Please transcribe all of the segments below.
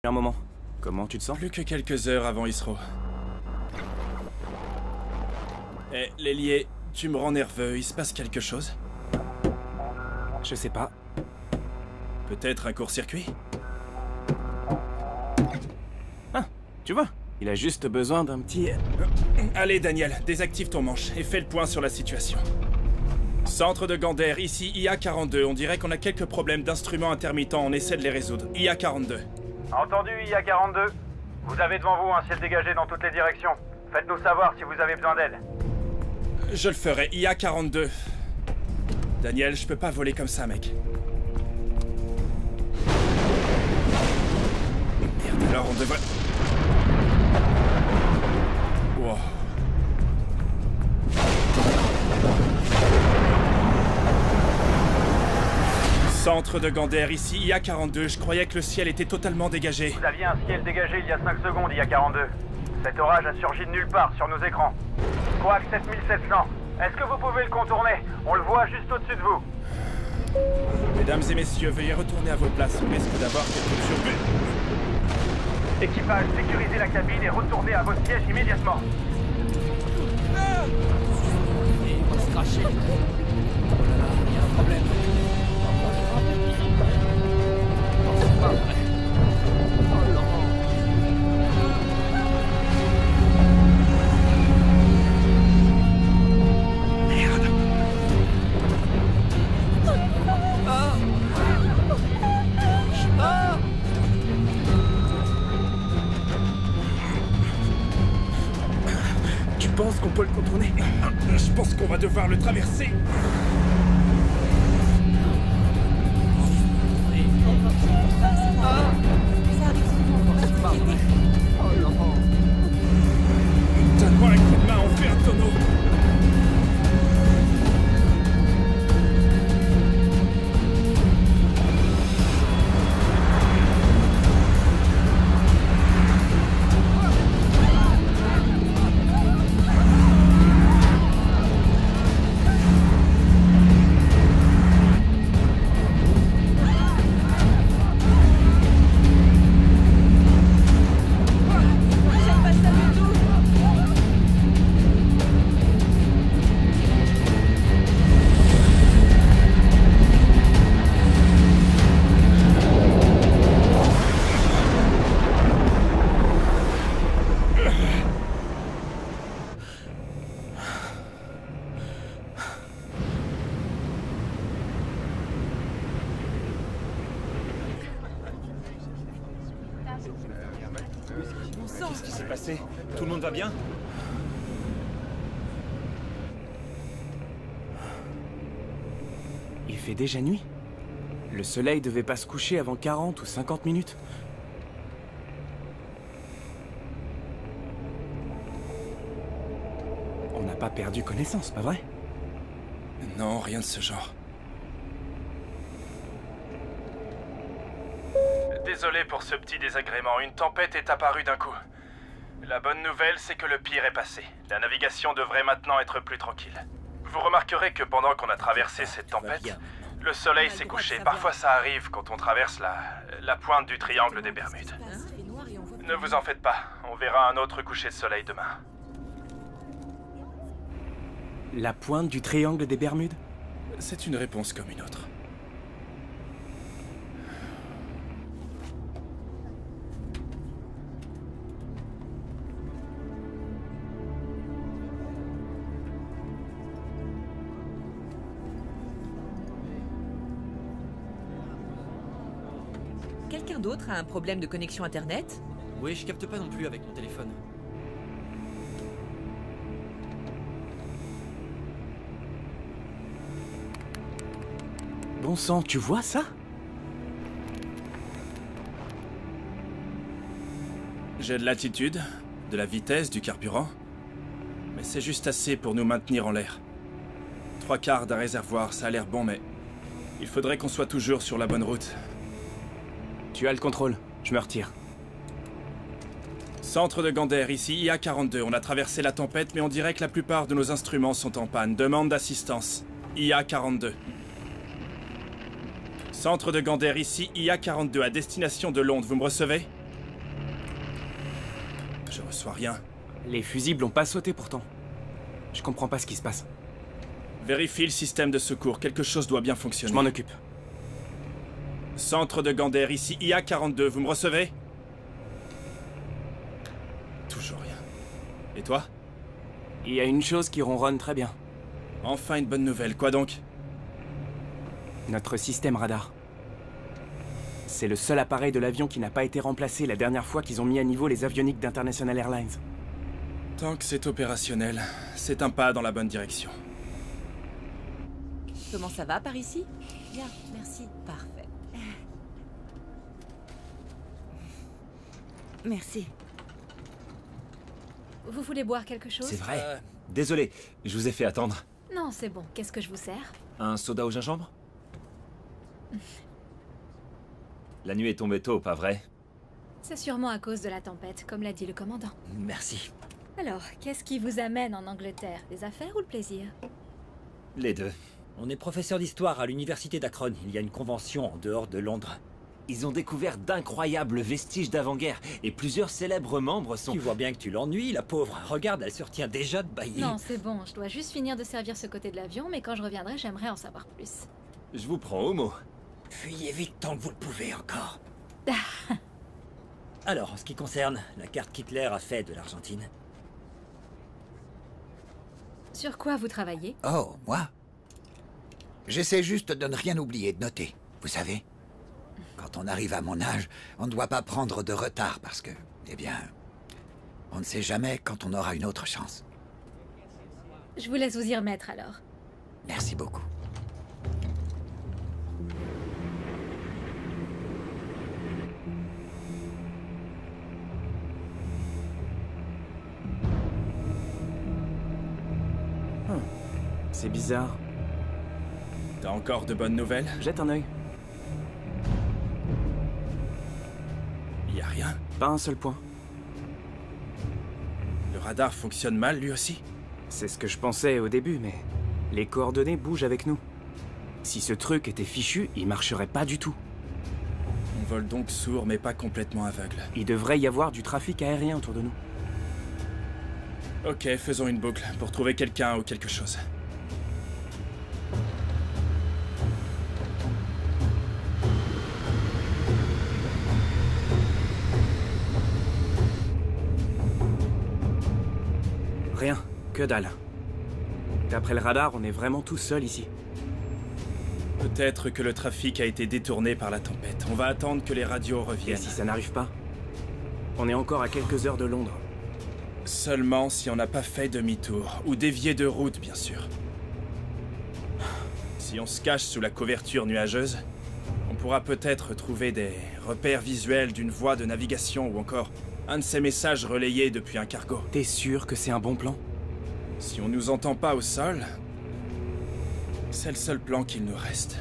Un moment. Comment tu te sens? Plus que quelques heures avant Isro. Eh, l'ailier, tu me rends nerveux, il se passe quelque chose? Je sais pas. Peut-être un court-circuit? Ah, tu vois, il a juste besoin d'un petit... Allez, Daniel, désactive ton manche et fais le point sur la situation. Centre de Gander, ici IA-42. On dirait qu'on a quelques problèmes d'instruments intermittents, on essaie de les résoudre. IA-42. Entendu, IA-42. Vous avez devant vous un ciel dégagé dans toutes les directions. Faites-nous savoir si vous avez besoin d'aide. Je le ferai, IA-42. Daniel, je peux pas voler comme ça, mec. Merde, alors on devrait... Wow. Centre de Gander, ici IA-42. Je croyais que le ciel était totalement dégagé. Vous aviez un ciel dégagé il y a 5 secondes, IA-42. Cet orage a surgi de nulle part sur nos écrans. Quack 7700. Est-ce que vous pouvez le contourner? On le voit juste au-dessus de vous. Mesdames et messieurs, veuillez retourner à vos places. On risque d'avoir quelques turbulents. Équipage, sécurisez la cabine et retournez à vos sièges immédiatement. Et on va se cracher. Oh là là, il y a un problème. Non, c'est pas vrai. Oh Laurent. Merde. Ah. Ah. Tu penses qu'on peut le contourner? Je pense qu'on va devoir le traverser. C'est pas vrai. Oh Laurent. Donne-moi un coup de main, on fait un tonneau. Qu'est-ce qui s'est passé? Tout le monde va bien? Il fait déjà nuit? Le soleil devait pas se coucher avant 40 ou 50 minutes. On n'a pas perdu connaissance, pas vrai? Non, rien de ce genre. Désolé pour ce petit désagrément, une tempête est apparue d'un coup. La bonne nouvelle, c'est que le pire est passé. La navigation devrait maintenant être plus tranquille. Vous remarquerez que pendant qu'on a traversé cette tempête, le soleil s'est couché. Parfois ça arrive quand on traverse la pointe du triangle des Bermudes. Ne vous en faites pas, on verra un autre coucher de soleil demain. La pointe du triangle des Bermudes? C'est une réponse comme une autre. Quelqu'un d'autre a un problème de connexion internet? Oui, je capte pas non plus avec mon téléphone. Bon sang, tu vois ça? J'ai de l'attitude, de la vitesse, du carburant. Mais c'est juste assez pour nous maintenir en l'air. 3/4 d'un réservoir, ça a l'air bon, mais... il faudrait qu'on soit toujours sur la bonne route. Tu as le contrôle, je me retire. Centre de Gander, ici IA-42. On a traversé la tempête, mais on dirait que la plupart de nos instruments sont en panne. Demande d'assistance. IA-42. Centre de Gander, ici IA-42, à destination de Londres. Vous me recevez? Je reçois rien. Les fusibles ont pas sauté pourtant. Je comprends pas ce qui se passe. Vérifie le système de secours, quelque chose doit bien fonctionner. Je m'en occupe. Centre de Gander, ici IA-42, vous me recevez? Toujours rien. Et toi? Il y a une chose qui ronronne très bien. Enfin une bonne nouvelle, quoi donc? Notre système radar. C'est le seul appareil de l'avion qui n'a pas été remplacé la dernière fois qu'ils ont mis à niveau les avioniques d'International Airlines. Tant que c'est opérationnel, c'est un pas dans la bonne direction. Comment ça va par ici? Bien, merci. Parfait. Merci. Vous voulez boire quelque chose? C'est vrai. Désolé, je vous ai fait attendre. Non, c'est bon. Qu'est-ce que je vous sers? Un soda au gingembre? La nuit est tombée tôt, pas vrai? C'est sûrement à cause de la tempête, comme l'a dit le commandant. Merci. Alors, qu'est-ce qui vous amène en Angleterre? Les affaires ou le plaisir? Les deux. On est professeur d'histoire à l'université d'Akron. Il y a une convention en dehors de Londres. Ils ont découvert d'incroyables vestiges d'avant-guerre, et plusieurs célèbres membres sont... Tu vois bien que tu l'ennuies, la pauvre. Regarde, elle se retient déjà de bailler. Non, c'est bon. Je dois juste finir de servir ce côté de l'avion, mais quand je reviendrai, j'aimerais en savoir plus. Je vous prends au mot. Fuyez vite tant que vous le pouvez encore. Alors, en ce qui concerne la carte qu'Hitler a fait de l'Argentine. Sur quoi vous travaillez? Oh, moi? J'essaie juste de ne rien oublier, de noter. Vous savez, quand on arrive à mon âge, on ne doit pas prendre de retard parce que, eh bien, on ne sait jamais quand on aura une autre chance. Je vous laisse vous y remettre alors. Merci beaucoup. C'est bizarre. T'as encore de bonnes nouvelles? Jette un œil. Y a rien. Pas un seul point. Le radar fonctionne mal, lui aussi? C'est ce que je pensais au début, mais les coordonnées bougent avec nous. Si ce truc était fichu, il marcherait pas du tout. On vole donc sourd, mais pas complètement aveugle. Il devrait y avoir du trafic aérien autour de nous. Ok, faisons une boucle pour trouver quelqu'un ou quelque chose. Rien, que dalle. D'après le radar, on est vraiment tout seul ici. Peut-être que le trafic a été détourné par la tempête. On va attendre que les radios Et reviennent. si ça n'arrive pas? On est encore à quelques heures de Londres. Seulement si on n'a pas fait demi-tour, ou dévié de route, bien sûr. Si on se cache sous la couverture nuageuse, on pourra peut-être trouver des repères visuels d'une voie de navigation ou encore un de ces messages relayés depuis un cargo. T'es sûr que c'est un bon plan? Si on nous entend pas au sol, c'est le seul plan qu'il nous reste.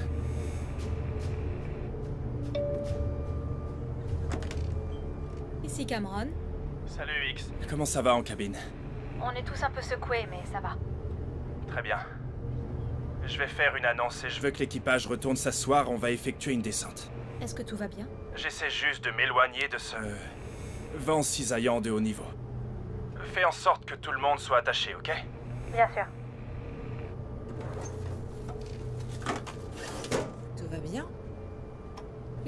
Ici Cameron. Salut X. Comment ça va en cabine? On est tous un peu secoués, mais ça va. Très bien. Je vais faire une annonce et je veux que l'équipage retourne s'asseoir, on va effectuer une descente. Est-ce que tout va bien? J'essaie juste de m'éloigner de ce vent cisaillant de haut niveau. Fais en sorte que tout le monde soit attaché, ok? Bien sûr. Tout va bien?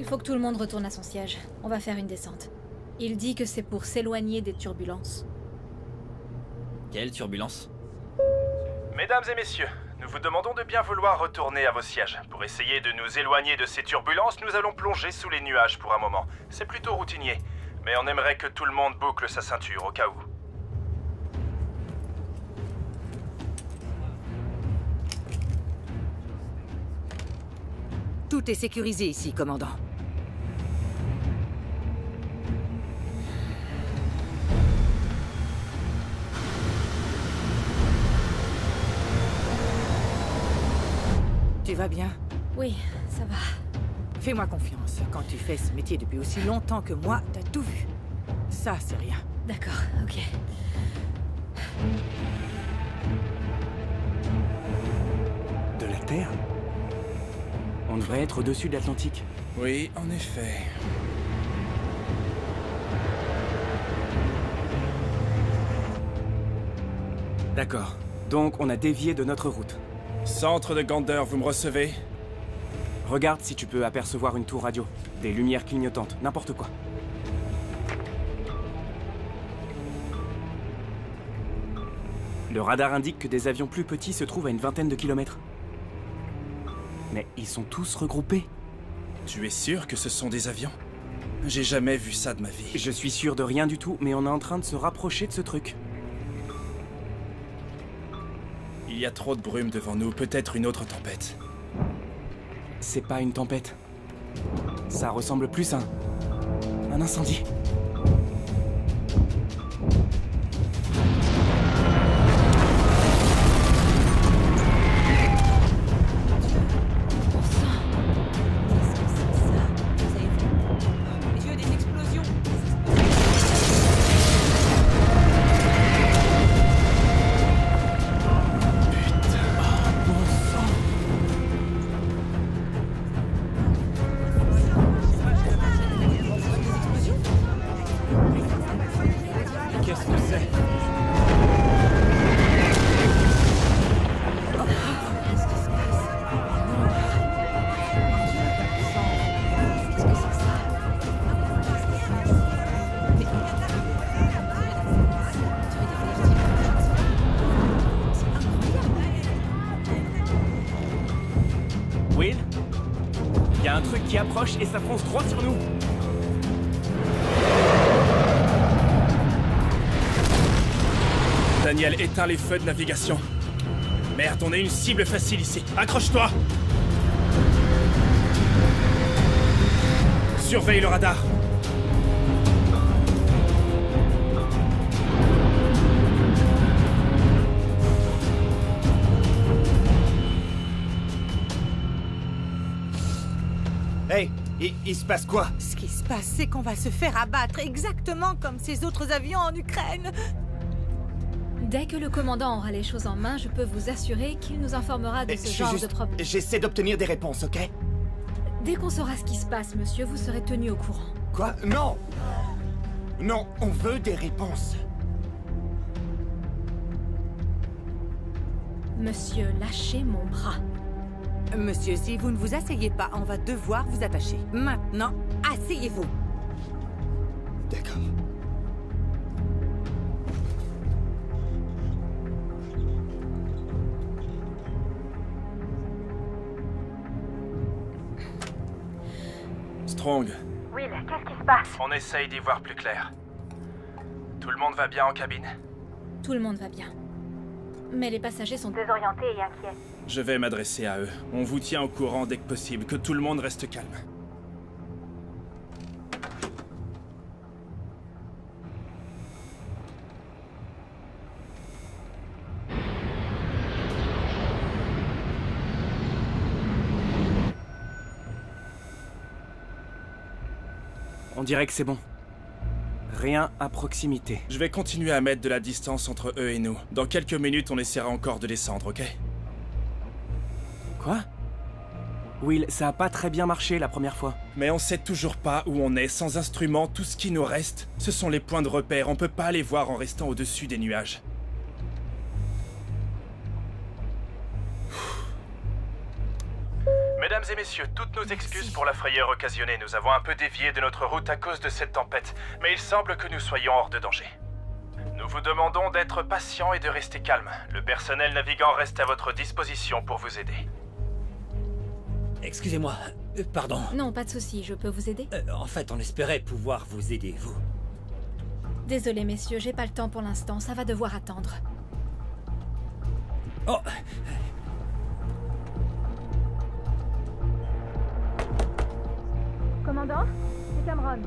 Il faut que tout le monde retourne à son siège. On va faire une descente. Il dit que c'est pour s'éloigner des turbulences. Quelle turbulence? Mesdames et messieurs, nous vous demandons de bien vouloir retourner à vos sièges. Pour essayer de nous éloigner de ces turbulences, nous allons plonger sous les nuages pour un moment. C'est plutôt routinier, mais on aimerait que tout le monde boucle sa ceinture au cas où. Tout est sécurisé ici, commandant. Tu vas bien? Oui, ça va. Fais-moi confiance. Quand tu fais ce métier depuis aussi longtemps que moi, t'as tout vu. Ça, c'est rien. D'accord, ok. De la Terre? On devrait être au-dessus de l'Atlantique. Oui, en effet. D'accord. Donc on a dévié de notre route. Centre de Gander, vous me recevez? Regarde si tu peux apercevoir une tour radio. Des lumières clignotantes, n'importe quoi. Le radar indique que des avions plus petits se trouvent à une vingtaine de kilomètres. Mais ils sont tous regroupés. Tu es sûr que ce sont des avions? J'ai jamais vu ça de ma vie. Je suis sûr de rien du tout, mais on est en train de se rapprocher de ce truc. Il y a trop de brume devant nous, peut-être une autre tempête. C'est pas une tempête. Ça ressemble plus à un incendie. Will, il y a un truc qui approche et ça fonce droit sur nous. Daniel, éteins les feux de navigation. Merde, on est une cible facile ici. Accroche-toi! Surveille le radar. Hey, il se passe quoi? Ce qui se passe, c'est qu'on va se faire abattre exactement comme ces autres avions en Ukraine. Dès que le commandant aura les choses en main, je peux vous assurer qu'il nous informera de ce genre de problème. J'essaie d'obtenir des réponses, ok? Dès qu'on saura ce qui se passe, monsieur, vous serez tenu au courant. Quoi? Non! Non, on veut des réponses. Monsieur, lâchez mon bras. Monsieur, si vous ne vous asseyez pas, on va devoir vous attacher. Maintenant, asseyez-vous. D'accord. Strong. Will, qu'est-ce qui se passe? On essaye d'y voir plus clair. Tout le monde va bien en cabine? Tout le monde va bien. Mais les passagers sont Désorientés et inquiets. Je vais m'adresser à eux. On vous tient au courant dès que possible, que tout le monde reste calme. On dirait que c'est bon. Rien à proximité. Je vais continuer à mettre de la distance entre eux et nous. Dans quelques minutes, on essaiera encore de descendre, ok? Quoi? Will, ça a pas très bien marché la première fois. Mais on sait toujours pas où on est. Sans instruments, tout ce qui nous reste, ce sont les points de repère. On peut pas les voir en restant au-dessus des nuages. Mesdames et messieurs, toutes nos excuses pour la frayeur occasionnée. Nous avons un peu dévié de notre route à cause de cette tempête, mais il semble que nous soyons hors de danger. Nous vous demandons d'être patient et de rester calme. Le personnel navigant reste à votre disposition pour vous aider. Excusez-moi, pardon. Non, pas de souci, je peux vous aider? En fait, on espérait pouvoir vous aider, vous. Désolé, messieurs, j'ai pas le temps pour l'instant, ça va devoir attendre. Oh! Commandant, c'est Cameron.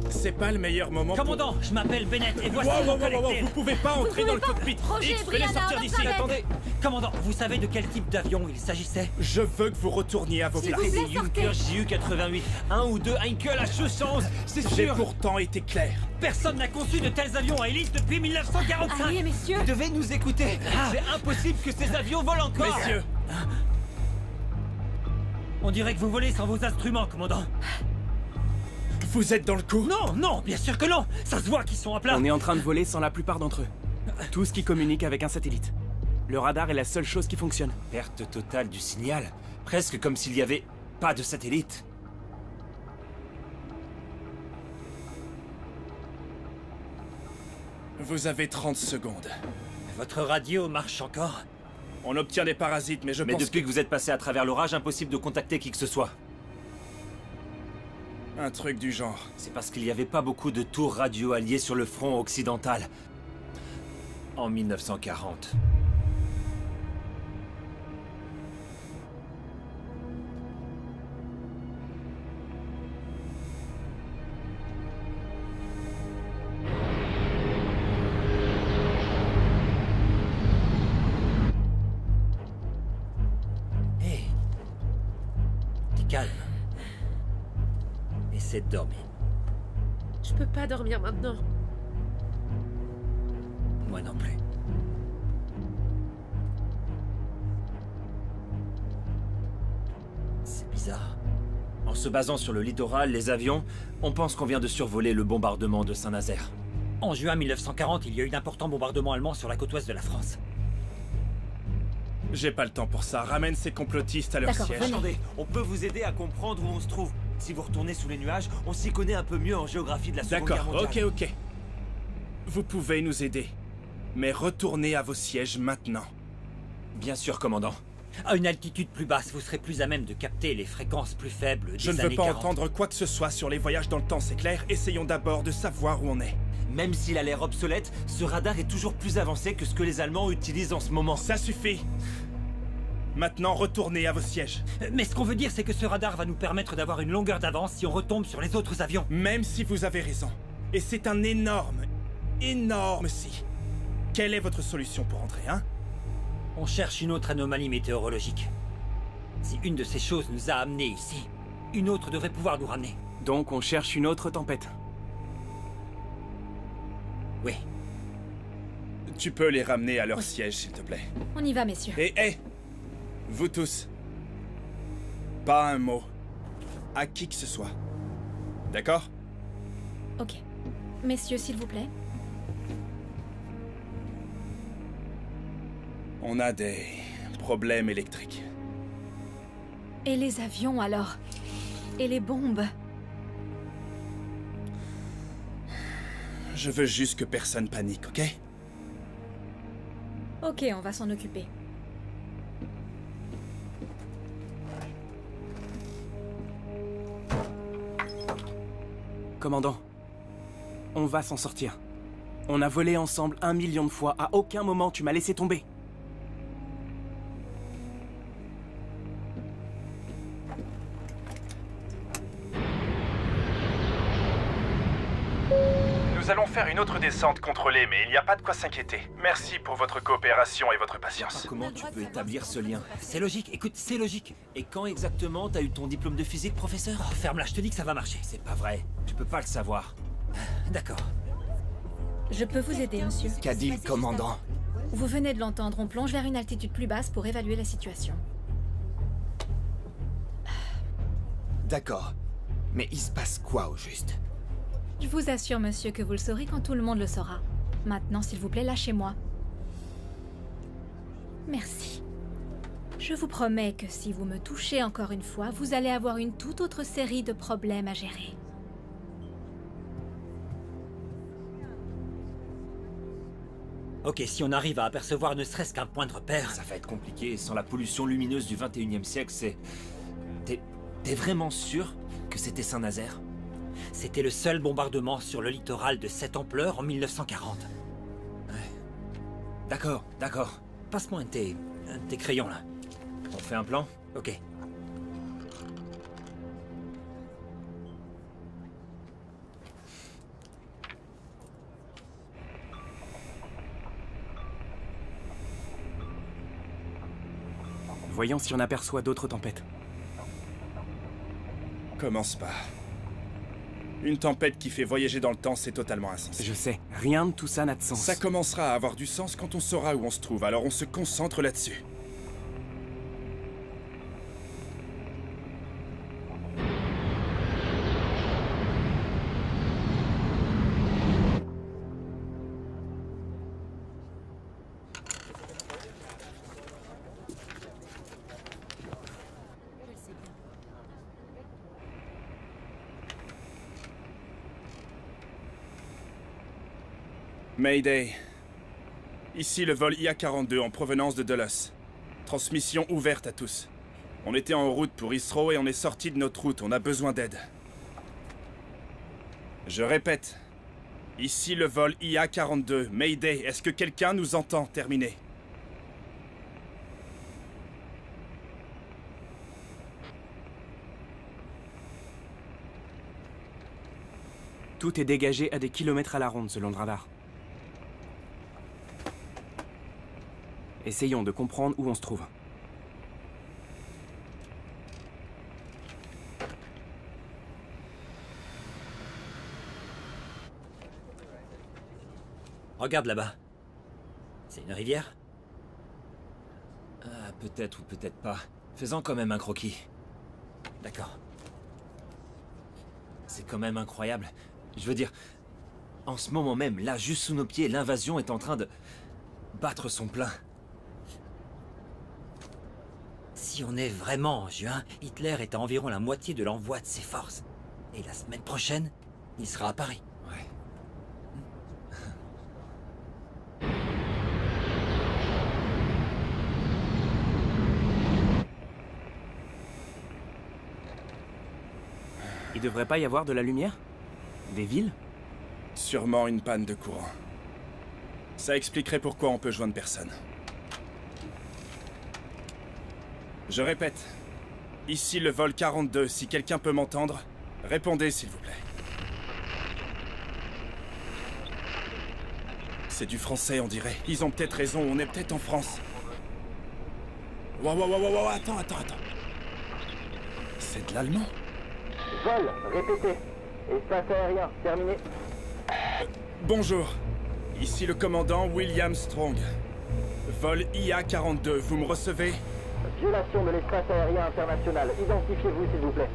C'est pas le meilleur moment Commandant, je m'appelle Bennett et voici Wow, mon wow, wow, wow, collectif. vous pouvez pas entrer dans le cockpit. Roger, X, fais-les Brianna, sortir on d'ici. t'arrête. Attendez, commandant, vous savez de quel type d'avion il s'agissait? Je veux que vous retourniez à vos S'il places. vous plaît, Des sortez. Junkers JU-88, un ou deux Heinkel H-111, c'est J'ai sûr. pourtant été clair. Personne n'a conçu de tels avions à hélice depuis 1945. Allez, messieurs. Vous devez nous écouter. C'est impossible que ces avions volent encore. Messieurs, On dirait que vous volez sans vos instruments, commandant. Vous êtes dans le coup? Non, non, bien sûr que non. Ça se voit qu'ils sont à plat. On est en train de voler sans la plupart d'entre eux. Tous qui communiquent avec un satellite. Le radar est la seule chose qui fonctionne. Perte totale du signal. Presque comme s'il n'y avait pas de satellite. Vous avez 30 secondes. Votre radio marche encore? On obtient des parasites, mais je Mais pense depuis que vous êtes passé à travers l'orage, impossible de contacter qui que ce soit. un truc du genre. C'est parce qu'il n'y avait pas beaucoup de tours radio alliées sur le front occidental. En 1940. Hé. T'es calme. Essaie de dormir. Je peux pas dormir maintenant. Moi non plus. C'est bizarre. En se basant sur le littoral, les avions, on pense qu'on vient de survoler le bombardement de Saint-Nazaire. En juin 1940, il y a eu d'importants bombardements allemands sur la côte ouest de la France. J'ai pas le temps pour ça. Ramène ces complotistes à leur D'accord, siège. venez. Attendez, on peut vous aider à comprendre où on se trouve. Si vous retournez sous les nuages, on s'y connaît un peu mieux en géographie de la Seconde Guerre D'accord, mondiale. ok. Vous pouvez nous aider. Mais retournez à vos sièges maintenant. Bien sûr, commandant. À une altitude plus basse, vous serez plus à même de capter les fréquences plus faibles des Je ne veux années pas 40. entendre quoi que ce soit sur les voyages dans le temps, c'est clair. Essayons d'abord de savoir où on est. Même s'il a l'air obsolète, ce radar est toujours plus avancé que ce que les Allemands utilisent en ce moment. Ça suffit. Maintenant, retournez à vos sièges. Mais ce qu'on veut dire, c'est que ce radar va nous permettre d'avoir une longueur d'avance si on retombe sur les autres avions. Même si vous avez raison. Et c'est un énorme si. Quelle est votre solution pour entrer, hein? On cherche une autre anomalie météorologique. Si une de ces choses nous a amenés ici, une autre devrait pouvoir nous ramener. Donc on cherche une autre tempête. Oui. Tu peux les ramener à leur siège, s'il te plaît. On y va, messieurs. Et hé! Vous tous. Pas un mot. À qui que ce soit. D'accord? Ok. Messieurs, s'il vous plaît. On a des problèmes électriques. Et les avions, alors? Et les bombes? Je veux juste que personne panique, ok? Ok, on va s'en occuper. Commandant, on va s'en sortir. On a volé ensemble 1 million de fois. À aucun moment tu m'as laissé tomber. Nous allons faire une autre descente contrôlée, mais il n'y a pas de quoi s'inquiéter. Merci pour votre coopération et votre patience. Comment tu peux établir ce lien? C'est logique, écoute, c'est logique. Et quand exactement t'as eu ton diplôme de physique, professeur? Oh, ferme-la, je te dis que ça va marcher. C'est pas vrai. Tu peux pas le savoir. D'accord. Je peux vous aider, monsieur. Qu'a dit le commandant? Vous venez de l'entendre, on plonge vers une altitude plus basse pour évaluer la situation. D'accord. Mais il se passe quoi au juste? Je vous assure, monsieur, que vous le saurez quand tout le monde le saura. Maintenant, s'il vous plaît, lâchez-moi. Merci. Je vous promets que si vous me touchez encore une fois, vous allez avoir une toute autre série de problèmes à gérer. Ok, si on arrive à apercevoir ne serait-ce qu'un point de repère... Ça va être compliqué. Sans la pollution lumineuse du 21e siècle, c'est... T'es vraiment sûr que c'était Saint-Nazaire? C'était le seul bombardement sur le littoral de cette ampleur en 1940. Ouais. D'accord, d'accord. Passe-moi un de tes crayons, là. On fait un plan? Ok. Voyons si on aperçoit d'autres tempêtes. Commence pas. Une tempête qui fait voyager dans le temps, c'est totalement insensé. Je sais, rien de tout ça n'a de sens. Ça commencera à avoir du sens quand on saura où on se trouve, alors on se concentre là-dessus. Mayday. Ici le vol IA-42 en provenance de Dulles. Transmission ouverte à tous. On était en route pour Heathrow et on est sorti de notre route. On a besoin d'aide. Je répète. Ici le vol IA-42. Mayday, est-ce que quelqu'un nous entend? Terminé. Tout est dégagé à des kilomètres à la ronde selon le radar. Essayons de comprendre où on se trouve. Regarde là-bas. C'est une rivière? Ah, peut-être ou peut-être pas. Faisons quand même un croquis. D'accord. C'est quand même incroyable. Je veux dire, en ce moment même, là, juste sous nos pieds, l'invasion est en train de battre son plein. Si on est vraiment en juin, Hitler est à environ la moitié de l'envoi de ses forces. Et la semaine prochaine, il sera à Paris. Ouais. Il devrait pas y avoir de la lumière? Des villes? Sûrement une panne de courant. Ça expliquerait pourquoi on peut joindre personne. Je répète. Ici le vol 42. Si quelqu'un peut m'entendre, répondez s'il vous plaît. C'est du français, on dirait. Ils ont peut-être raison, on est peut-être en France. Wow, attends. C'est de l'allemand? Vol, répétez. Espace aérien, terminé. Bonjour. Ici le commandant William Strong. Vol IA-42, vous me recevez? Violation de l'espace aérien international. Identifiez-vous, s'il vous plaît.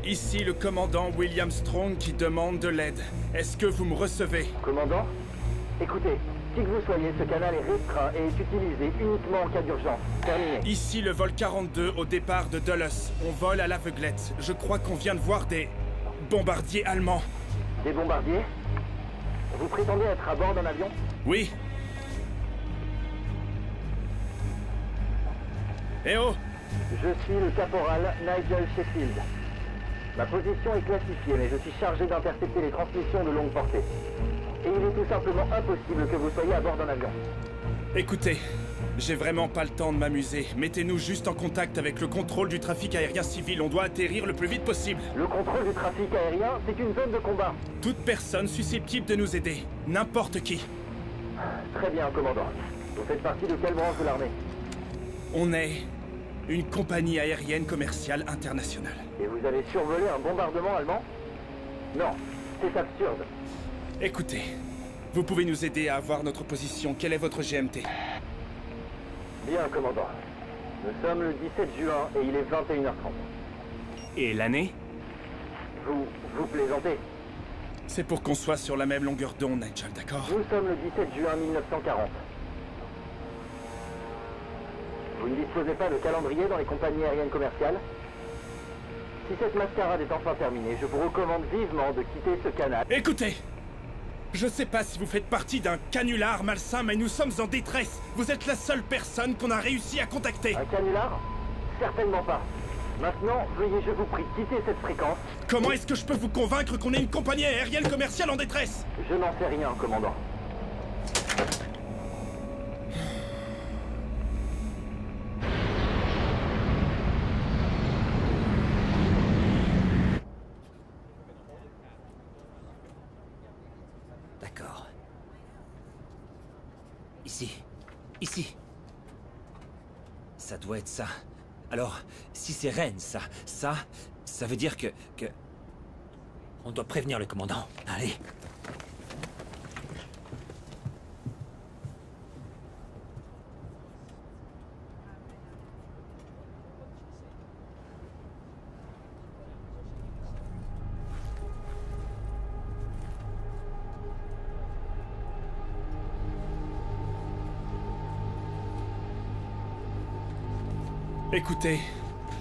Ici le commandant William Strong qui demande de l'aide. Est-ce que vous me recevez? Commandant? Écoutez, qui que vous soyez, ce canal est restreint et est utilisé uniquement en cas d'urgence. Terminé. Ici le vol 42 au départ de Dulles. On vole à l'aveuglette. Je crois qu'on vient de voir des bombardiers allemands. Des bombardiers? Vous prétendez être à bord d'un avion? Oui. Eh oh! Je suis le caporal Nigel Sheffield. Ma position est classifiée, mais je suis chargé d'intercepter les transmissions de longue portée. Et il est tout simplement impossible que vous soyez à bord d'un avion. Écoutez, j'ai vraiment pas le temps de m'amuser. Mettez-nous juste en contact avec le contrôle du trafic aérien civil. On doit atterrir le plus vite possible. Le contrôle du trafic aérien, c'est une zone de combat. Toute personne susceptible de nous aider. N'importe qui. Très bien, commandant. Vous faites partie de quelle branche de l'armée? On est une compagnie aérienne commerciale internationale. Et vous avez survolé un bombardement allemand? Non, c'est absurde. Écoutez, vous pouvez nous aider à avoir notre position. Quel est votre GMT? Bien, commandant. Nous sommes le 17 juin et il est 21h30. Et l'année? Vous plaisantez? C'est pour qu'on soit sur la même longueur d'onde, Nigel, d'accord? Nous sommes le 17 juin 1940. Vous ne disposez pas de calendrier dans les compagnies aériennes commerciales? Si cette mascarade est enfin terminée, je vous recommande vivement de quitter ce canal. Écoutez! Je sais pas si vous faites partie d'un canular malsain, mais nous sommes en détresse. Vous êtes la seule personne qu'on a réussi à contacter. Un canular? Certainement pas. Maintenant, veuillez, je vous prie, quitter cette fréquence. Comment est-ce que je peux vous convaincre qu'on est une compagnie aérienne commerciale en détresse? Je n'en sais rien, commandant. D'accord. Ici. Ça doit être ça. Alors, si c'est Rennes, ça veut dire que... On doit prévenir le commandant. Allez. Écoutez,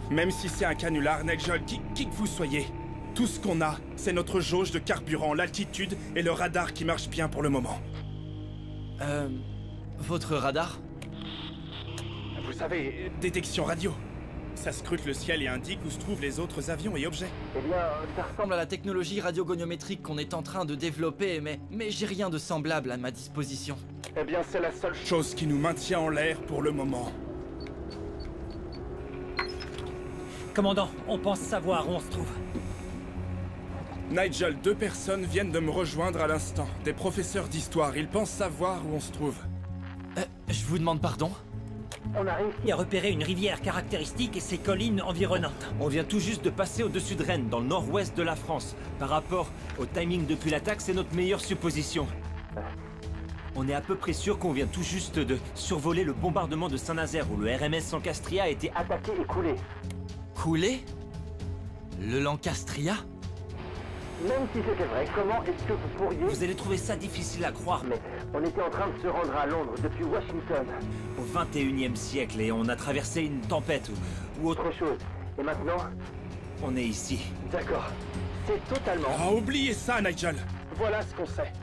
même si c'est un canular, Nigel, qui que vous soyez, tout ce qu'on a, c'est notre jauge de carburant, l'altitude et le radar qui marche bien pour le moment. Votre radar? Vous savez, détection radio. Ça scrute le ciel et indique où se trouvent les autres avions et objets. Eh bien, ça Ressemble à la technologie radiogoniométrique qu'on est en train de développer, mais j'ai rien de semblable à ma disposition. Eh bien, c'est la seule chose qui nous maintient en l'air pour le moment. Commandant, on pense savoir où on se trouve. Nigel, 2 personnes viennent de me rejoindre à l'instant. Des professeurs d'histoire, ils pensent savoir où on se trouve. Je vous demande pardon? On a réussi à repérer une rivière caractéristique et ses collines environnantes. On vient tout juste de passer au-dessus de Rennes, dans le nord-ouest de la France. Par rapport au timing depuis l'attaque, c'est notre meilleure supposition. On est à peu près sûr qu'on vient tout juste de survoler le bombardement de Saint-Nazaire, où le RMS Lancastria a été attaqué et coulé. Coulé? Le Lancastria? Même si c'était vrai, comment est-ce que vous pourriez... Vous allez trouver ça difficile à croire. Mais on était en train de se rendre à Londres depuis Washington. Au 21e siècle, et on a traversé une tempête ou autre chose. Et maintenant? On est ici. D'accord. C'est totalement... Ah, oubliez ça, Nigel. Voilà ce qu'on sait.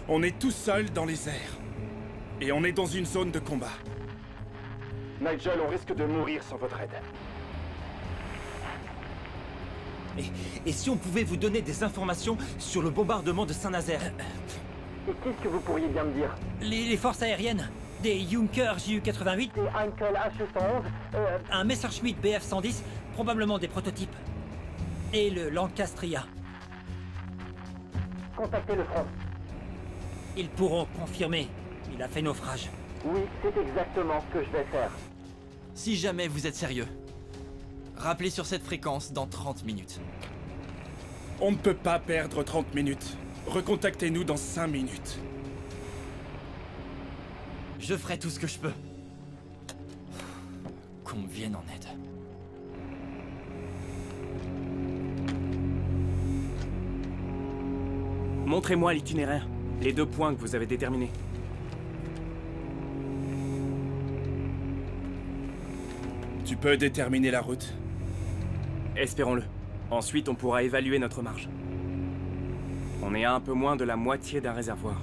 On est tout seul dans les airs. Et on est dans une zone de combat. Nigel, on risque de mourir sans votre aide. Et si on pouvait vous donner des informations sur le bombardement de Saint-Nazaire? Et qu'est-ce que vous pourriez bien me dire? Les forces aériennes. Des Junkers Ju-88. Des Heinkel H-111. Un Messerschmitt Bf-110, probablement des prototypes. Et le Lancastria. Contactez le front. Ils pourront confirmer. Il a fait naufrage. Oui, c'est exactement ce que je vais faire. Si jamais vous êtes sérieux, rappelez sur cette fréquence dans 30 minutes. On ne peut pas perdre 30 minutes. Recontactez-nous dans 5 minutes. Je ferai tout ce que je peux. Qu'on me vienne en aide. Montrez-moi l'itinéraire. Les 2 points que vous avez déterminés. Tu peux déterminer la route? Espérons-le. Ensuite, on pourra évaluer notre marge. On est à un peu moins de la moitié d'un réservoir.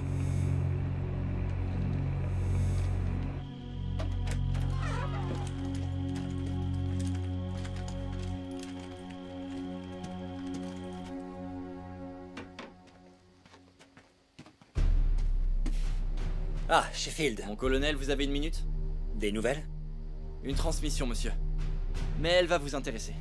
Ah, Sheffield. Mon colonel, vous avez une minute? Des nouvelles? Une transmission, monsieur. Mais elle va vous intéresser.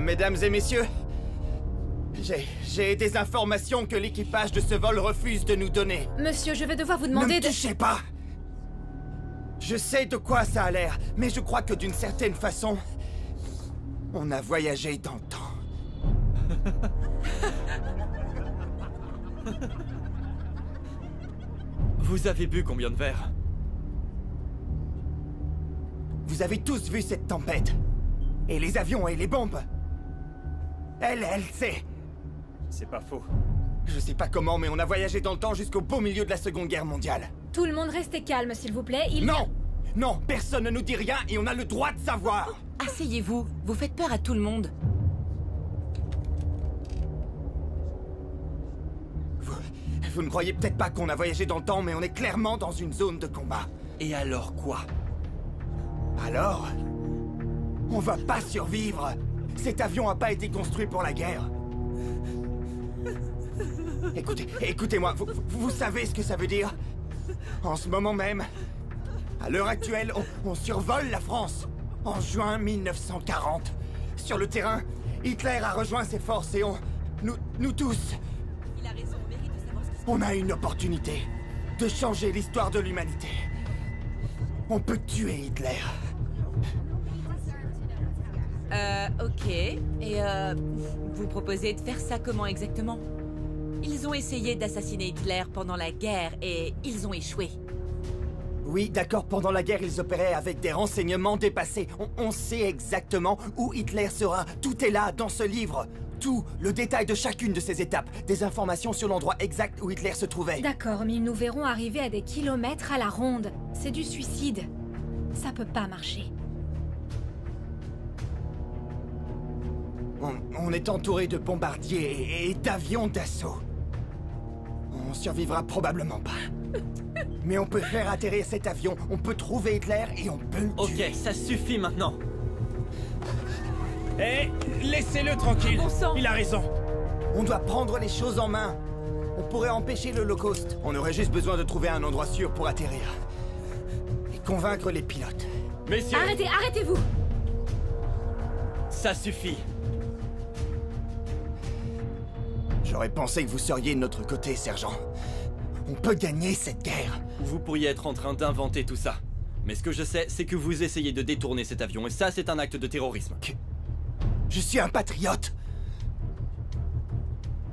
Mesdames et messieurs, j'ai des informations que l'équipage de ce vol refuse de nous donner. Monsieur, je vais devoir vous demander Ne me touchez pas! Je sais de quoi ça a l'air, mais je crois que d'une certaine façon, on a voyagé dans le temps. Vous avez bu combien de verres? Vous avez tous vu cette tempête. Et les avions et les bombes. Elle sait. C'est pas faux. Je sais pas comment, mais on a voyagé dans le temps jusqu'au beau milieu de la Seconde Guerre mondiale. Tout le monde restez calme, s'il vous plaît. Non! Non, personne ne nous dit rien et on a le droit de savoir. Asseyez-vous, vous faites peur à tout le monde. Vous ne croyez peut-être pas qu'on a voyagé dans le temps, mais on est clairement dans une zone de combat. Et alors quoi? Alors? On va pas survivre. Cet avion a pas été construit pour la guerre. Écoutez-moi, vous savez ce que ça veut dire? En ce moment même, à l'heure actuelle, on survole la France. En juin 1940. Sur le terrain, Hitler a rejoint ses forces et nous tous... Il a raison, on mérite de savoir ce qui se passe. On a une opportunité de changer l'histoire de l'humanité. On peut tuer Hitler. Ok. Et vous proposez de faire ça comment exactement? Ils ont essayé d'assassiner Hitler pendant la guerre et ils ont échoué. Oui, d'accord, pendant la guerre, ils opéraient avec des renseignements dépassés. On sait exactement où Hitler sera. Tout est là, dans ce livre. Tout, le détail de chacune de ces étapes. Des informations sur l'endroit exact où Hitler se trouvait. D'accord, mais ils nous verront arriver à des kilomètres à la ronde. C'est du suicide. Ça peut pas marcher. On est entouré de bombardiers et d'avions d'assaut. On survivra probablement pas. Mais on peut faire atterrir cet avion, on peut trouver Hitler et on peut le tuer. Ok, ça suffit maintenant. Hé, laissez-le tranquille. Bon sang. Il a raison. On doit prendre les choses en main. On pourrait empêcher l'Holocauste. On aurait juste besoin de trouver un endroit sûr pour atterrir. Et convaincre les pilotes. Messieurs, Arrêtez-vous! ça suffit. J'aurais pensé que vous seriez de notre côté, sergent. On peut gagner cette guerre. Vous pourriez être en train d'inventer tout ça. Mais ce que je sais, c'est que vous essayez de détourner cet avion, et ça, c'est un acte de terrorisme. Je suis un patriote.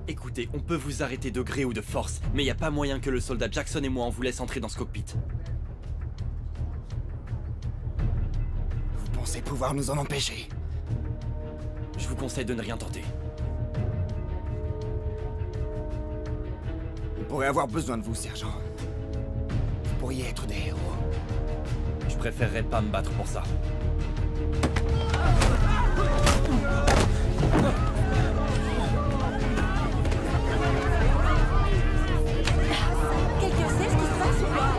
Écoutez, on peut vous arrêter de gré ou de force, mais y a pas moyen que le soldat Jackson et moi on vous laisse entrer dans ce cockpit. Vous pensez pouvoir nous en empêcher? Je vous conseille de ne rien tenter. On pourrait avoir besoin de vous, sergent. Vous pourriez être des héros. Je préférerais pas me battre pour ça. Quelqu'un sait ce qui se passe ou pas?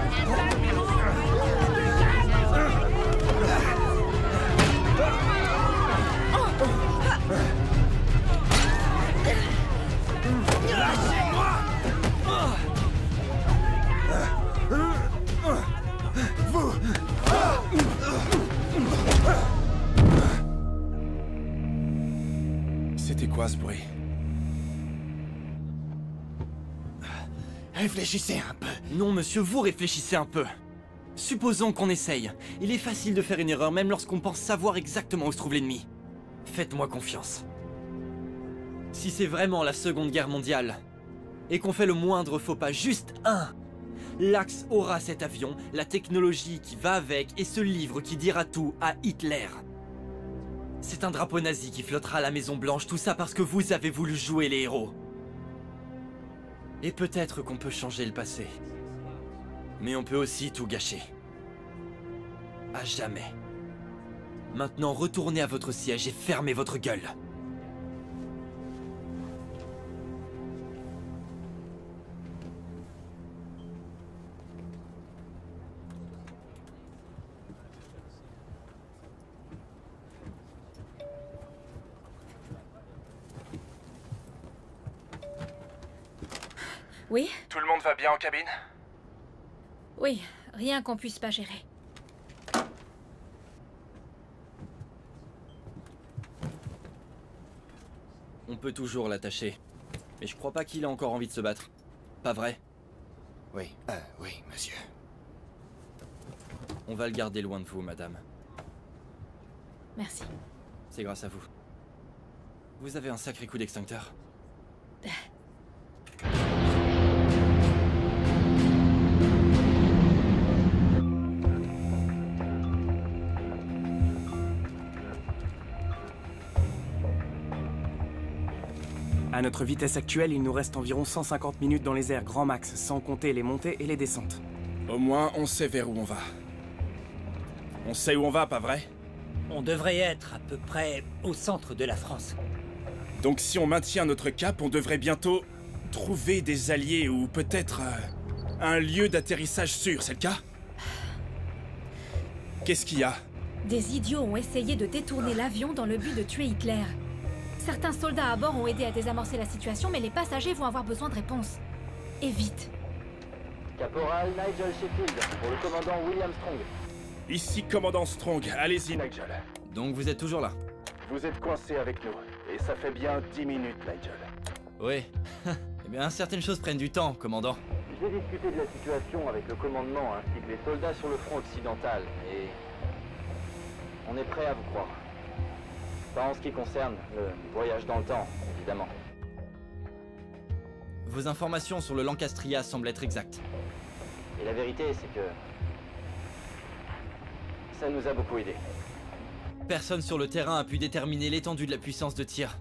C'était quoi ce bruit? Réfléchissez un peu. Non, monsieur, vous réfléchissez un peu. Supposons qu'on essaye. Il est facile de faire une erreur même lorsqu'on pense savoir exactement où se trouve l'ennemi. Faites-moi confiance. Si c'est vraiment la Seconde Guerre mondiale, et qu'on fait le moindre faux pas, juste un, l'Axe aura cet avion, la technologie qui va avec, et ce livre qui dira tout à Hitler. C'est un drapeau nazi qui flottera à la Maison Blanche, tout ça parce que vous avez voulu jouer les héros. Et peut-être qu'on peut changer le passé. Mais on peut aussi tout gâcher. À jamais. Maintenant, retournez à votre siège et fermez votre gueule. Oui? Tout le monde va bien en cabine? Oui, rien qu'on puisse pas gérer. On peut toujours l'attacher. Mais je crois pas qu'il a encore envie de se battre. Pas vrai? Oui, oui, monsieur. On va le garder loin de vous, madame. Merci. C'est grâce à vous. Vous avez un sacré coup d'extincteur. À notre vitesse actuelle, il nous reste environ 150 minutes dans les airs grand max, sans compter les montées et les descentes. Au moins, on sait vers où on va. On sait où on va, pas vrai? On devrait être à peu près au centre de la France. Donc si on maintient notre cap, on devrait bientôt trouver des alliés ou peut-être un lieu d'atterrissage sûr, c'est le cas? Qu'est-ce qu'il y a? Des idiots ont essayé de détourner l'avion dans le but de tuer Hitler. Certains soldats à bord ont aidé à désamorcer la situation, mais les passagers vont avoir besoin de réponses. Et vite. Caporal Nigel Sheffield, pour le commandant William Strong. Ici, commandant Strong. Allez-y, Nigel. Donc vous êtes toujours là? Vous êtes coincé avec nous, et ça fait bien 10 minutes, Nigel. Oui. Eh bien, certaines choses prennent du temps, commandant. J'ai discuté de la situation avec le commandement ainsi que les soldats sur le front occidental et on est prêt à vous croire. Pas en ce qui concerne le voyage dans le temps, évidemment. Vos informations sur le Lancastria semblent être exactes. Et la vérité, c'est que ça nous a beaucoup aidé. Personne sur le terrain a pu déterminer l'étendue de la puissance de tir.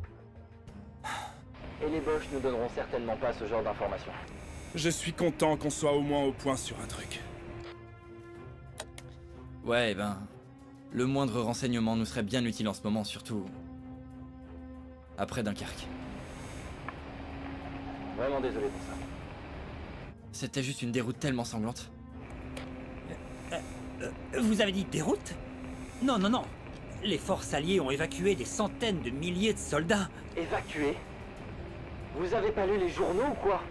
Et les Boches ne donneront certainement pas ce genre d'informations. Je suis content qu'on soit au moins au point sur un truc. Ouais, ben... Le moindre renseignement nous serait bien utile en ce moment, surtout... après Dunkerque. Vraiment désolé pour ça. C'était juste une déroute tellement sanglante. Vous avez dit déroute? Non, non, non. Les forces alliées ont évacué des centaines de milliers de soldats. Évacués? Vous avez pas lu les journaux ou quoi?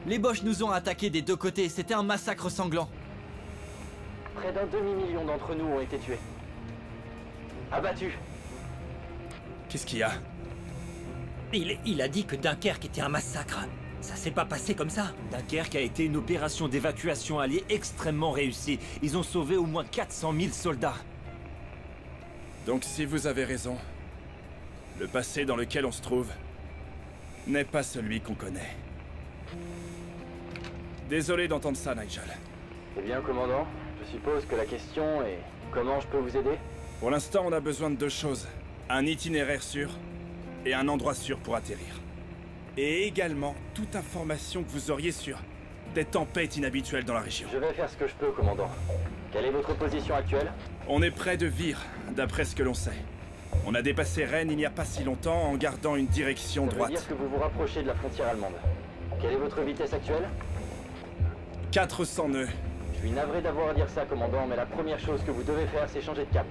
Les Boches nous ont attaqués des deux côtés, c'était un massacre sanglant. Près d'un demi-million d'entre nous ont été tués. Abattus. Qu'est-ce qu'il y a? Il a dit que Dunkerque était un massacre. Ça s'est pas passé comme ça. Dunkerque a été une opération d'évacuation alliée extrêmement réussie. Ils ont sauvé au moins 400 000 soldats. Donc si vous avez raison, le passé dans lequel on se trouve n'est pas celui qu'on connaît. Désolé d'entendre ça, Nigel. Eh bien, commandant, je suppose que la question est comment je peux vous aider? Pour l'instant, on a besoin de deux choses. Un itinéraire sûr et un endroit sûr pour atterrir. Et également toute information que vous auriez sur des tempêtes inhabituelles dans la région. Je vais faire ce que je peux, commandant. Quelle est votre position actuelle? On est près de Vire, d'après ce que l'on sait. On a dépassé Rennes il n'y a pas si longtemps en gardant une direction droite. Ça veut dire que vous vous rapprochez de la frontière allemande. Quelle est votre vitesse actuelle? 400 nœuds. Je suis navré d'avoir à dire ça, commandant, mais la première chose que vous devez faire, c'est changer de cap.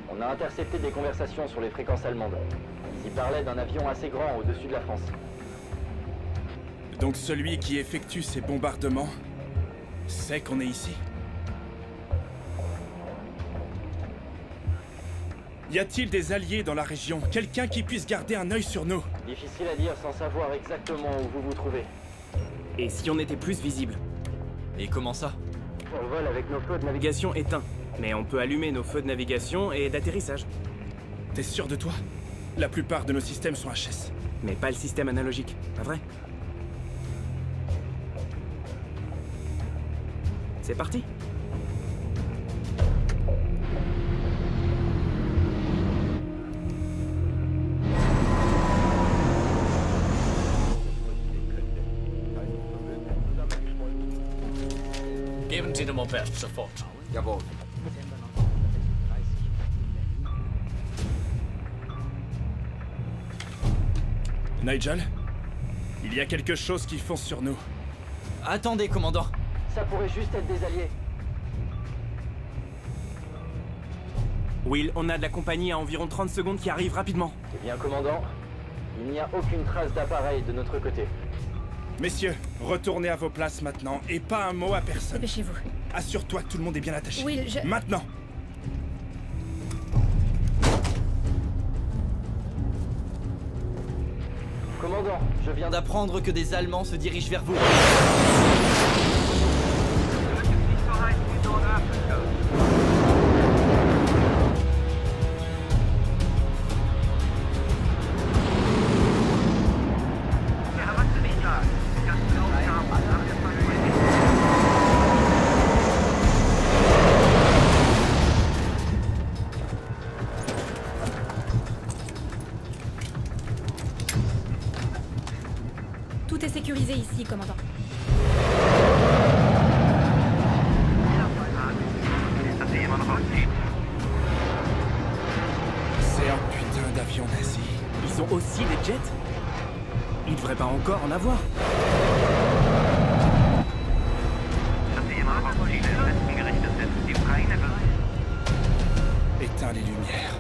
On a intercepté des conversations sur les fréquences allemandes. Ils y parlaient d'un avion assez grand au-dessus de la France. Donc celui qui effectue ces bombardements sait qu'on est ici? Y a-t-il des alliés dans la région? Quelqu'un qui puisse garder un œil sur nous? Difficile à dire sans savoir exactement où vous vous trouvez. Et si on était plus visible? Et comment ça? On vole avec nos feux de Navigation éteints. Mais on peut allumer nos feux de navigation et d'atterrissage. T'es sûr de toi? La plupart de nos systèmes sont HS. Mais pas le système analogique, pas vrai? C'est parti. Geben Sie dem Moped sofort. Jawohl. Nigel? Il y a quelque chose qui fonce sur nous. Attendez, commandant. Ça pourrait juste être des alliés. Will, on a de la compagnie à environ 30 secondes qui arrive rapidement. Eh bien, commandant, il n'y a aucune trace d'appareil de notre côté. Messieurs, retournez à vos places maintenant et pas un mot à personne. Dépêchez-vous. Assure-toi que tout le monde est bien attaché. Will, je... Maintenant! Commandant, je viens d'apprendre que des Allemands se dirigent vers vous. Tout est sécurisé ici, commandant. C'est un putain d'avion nazi. Ils ont aussi des jets? Ils devraient pas encore en avoir. Éteins les lumières.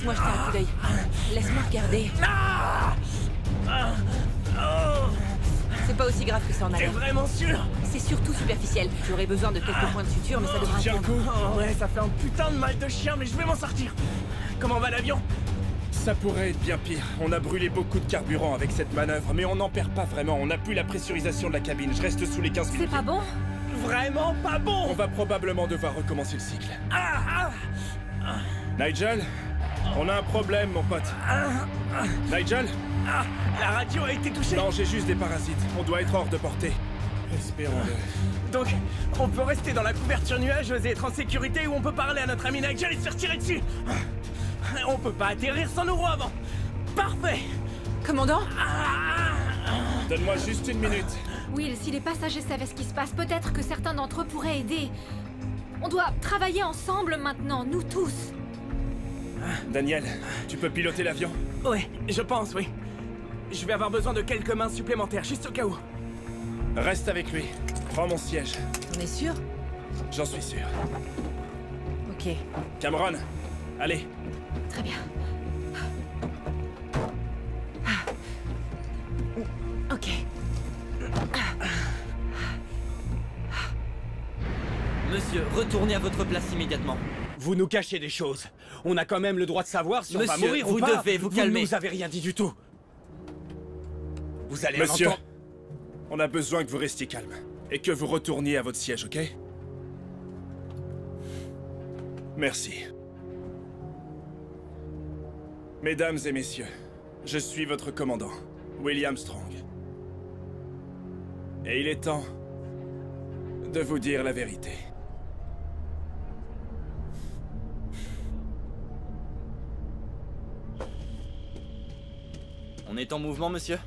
Laisse-moi jeter un coup d'œil. Laisse-moi regarder. C'est pas aussi grave que ça en a l'air. T'es vraiment sûr? C'est surtout superficiel. J'aurais besoin de quelques points de suture, mais ça devrait Tiens le attendre. coup. Oh ouais, ça fait un putain de mal de chien, mais je vais m'en sortir. Comment va l'avion? Ça pourrait être bien pire. On a brûlé beaucoup de carburant avec cette manœuvre, mais on n'en perd pas vraiment. On n'a plus la pressurisation de la cabine. Je reste sous les 15 minutes. C'est pas bon? Vraiment pas bon. On va probablement devoir recommencer le cycle. Nigel, on a un problème, mon pote. Nigel? La radio a été touchée. Non, j'ai juste des parasites. On doit être hors de portée. Espérons-le. Donc, on peut rester dans la couverture nuageuse et être en sécurité, ou on peut parler à notre ami Nigel et se faire tirer dessus. On peut pas atterrir sans nous avant. Parfait. Commandant? Donne-moi juste une minute. Will, si les passagers savaient ce qui se passe, peut-être que certains d'entre eux pourraient aider. On doit travailler ensemble maintenant, nous tous. Daniel, tu peux piloter l'avion? Ouais, je pense, oui. Je vais avoir besoin de quelques mains supplémentaires, juste au cas où. Reste avec lui. Prends mon siège. On est sûr? J'en suis sûr. Ok. Cameron, allez. Très bien. Ok. Monsieur, retournez à votre place immédiatement. Vous nous cachez des choses. On a quand même le droit de savoir si on va Monsieur, mourir vous ou pas. devez vous calmer. Vous nous avez rien dit du tout. Vous allez Monsieur, entendre... on a besoin que vous restiez calme. Et que vous retourniez à votre siège, ok? Merci. Mesdames et messieurs, je suis votre commandant, William Strong. Et il est temps de vous dire la vérité. On est en mouvement, monsieur?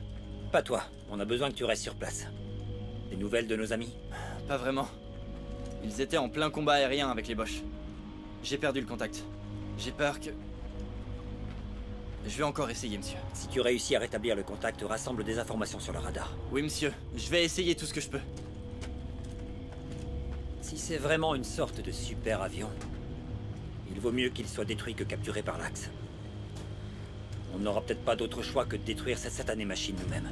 Pas toi. On a besoin que tu restes sur place. Des nouvelles de nos amis? Pas vraiment. Ils étaient en plein combat aérien avec les Boches. J'ai perdu le contact. J'ai peur que... Je vais encore essayer, monsieur. Si tu réussis à rétablir le contact, rassemble des informations sur le radar. Oui, monsieur. Je vais essayer tout ce que je peux. Si c'est vraiment une sorte de super avion, il vaut mieux qu'il soit détruit que capturé par l'Axe. On n'aura peut-être pas d'autre choix que de détruire cette satanée machine nous-mêmes.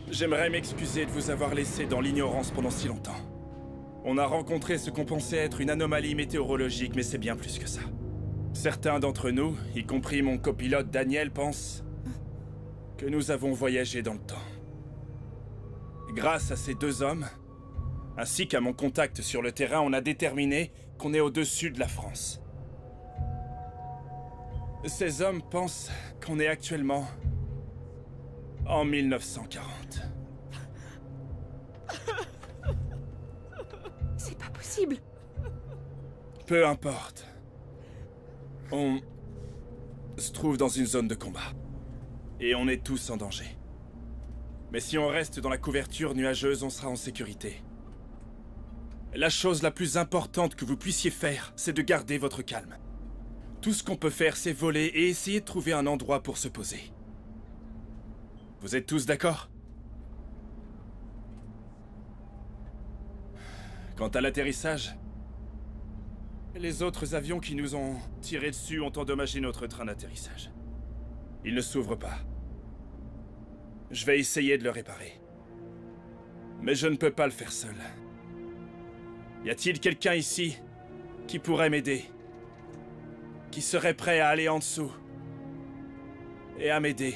J'aimerais m'excuser de vous avoir laissé dans l'ignorance pendant si longtemps. On a rencontré ce qu'on pensait être une anomalie météorologique, mais c'est bien plus que ça. Certains d'entre nous, y compris mon copilote Daniel, pensent que nous avons voyagé dans le temps. Grâce à ces deux hommes, ainsi qu'à mon contact sur le terrain, on a déterminé qu'on est au-dessus de la France. Ces hommes pensent qu'on est actuellement en 1940. C'est pas possible. Peu importe. On se trouve dans une zone de combat. Et on est tous en danger. Mais si on reste dans la couverture nuageuse, on sera en sécurité. La chose la plus importante que vous puissiez faire, c'est de garder votre calme. Tout ce qu'on peut faire, c'est voler et essayer de trouver un endroit pour se poser. Vous êtes tous d'accord? Quant à l'atterrissage, les autres avions qui nous ont tiré dessus ont endommagé notre train d'atterrissage. Il ne s'ouvre pas. Je vais essayer de le réparer. Mais je ne peux pas le faire seul. Y a-t-il quelqu'un ici qui pourrait m'aider? Qui serait prêt à aller en dessous et à m'aider?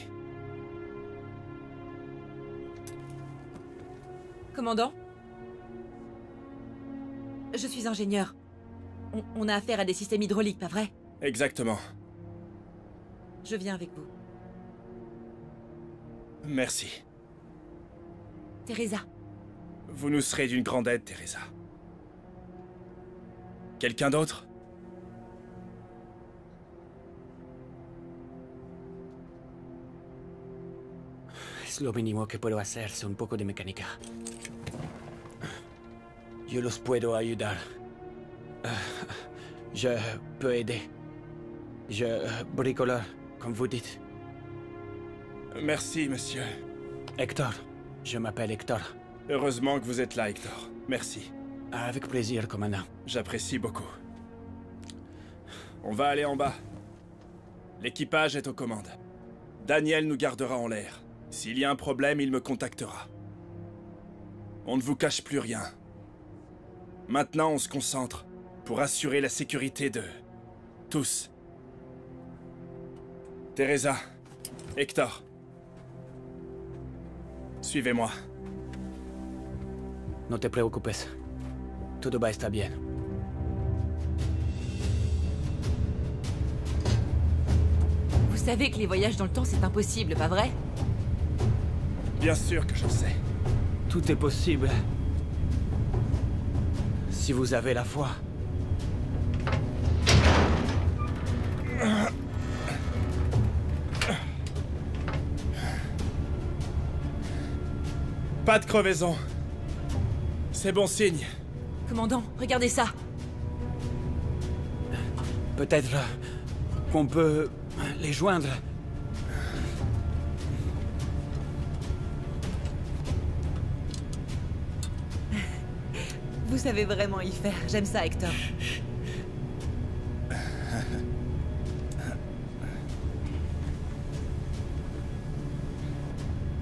Commandant? Je suis ingénieur. On a affaire à des systèmes hydrauliques, pas vrai? Exactement. Je viens avec vous. Merci. Teresa. Vous nous serez d'une grande aide, Teresa. Quelqu'un d'autre? Es lo mínimo que puedo hacer, es un poco de mecánica. Yo los puedo ayudar. Je peux aider. Je bricoleur, comme vous dites. Merci, monsieur. Hector. Je m'appelle Hector. Heureusement que vous êtes là, Hector. Merci. Avec plaisir, commandant. J'apprécie beaucoup. On va aller en bas. L'équipage est aux commandes. Daniel nous gardera en l'air. S'il y a un problème, il me contactera. On ne vous cache plus rien. Maintenant, on se concentre pour assurer la sécurité de... tous. Teresa, Hector. Suivez-moi. No te preocupes. Todo va a estar bien. Vous savez que les voyages dans le temps, c'est impossible, pas vrai? Bien sûr que je le sais. Tout est possible. Si vous avez la foi. Pas de crevaison. C'est bon signe. Commandant, regardez ça. Peut-être qu'on peut les joindre. Vous savez vraiment y faire. J'aime ça, Hector.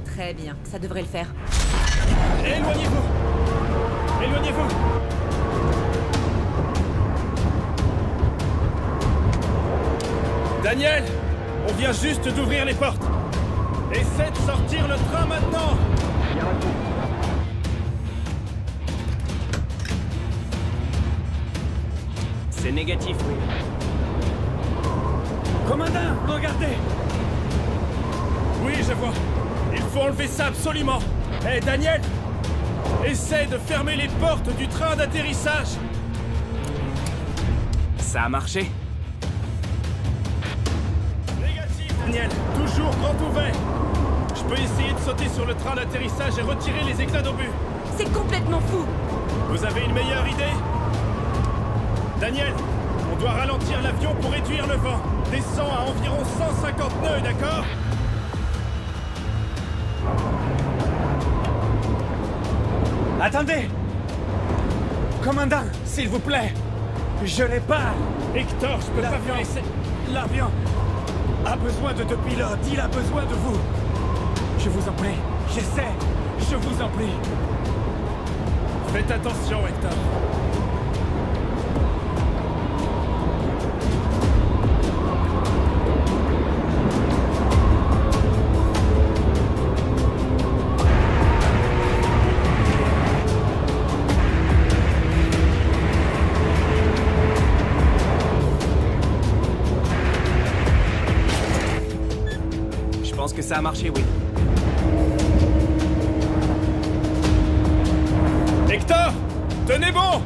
Très bien, ça devrait le faire. Éloignez-vous! Éloignez-vous! Daniel! On vient juste d'ouvrir les portes! Essaie de sortir le train maintenant! C'est négatif, oui. Commandant, regardez! Oui, je vois. Il faut enlever ça absolument. Hé, Daniel! Essaie de fermer les portes du train d'atterrissage! Ça a marché? Négatif, Daniel. Toujours grand ouvert. Je peux essayer de sauter sur le train d'atterrissage et retirer les éclats d'obus. C'est complètement fou! Vous avez une meilleure idée? Daniel, on doit ralentir l'avion pour réduire le vent. Descends à environ 150 nœuds, d'accord? Attendez! Commandant, s'il vous plaît! Je répare! Hector, je peux pas vous laisser... L'avion a besoin de 2 pilotes, il a besoin de vous! Je vous en prie, j'essaie, je vous en prie! Faites attention, Hector. Je pense que ça a marché, oui. Hector! Tenez bon!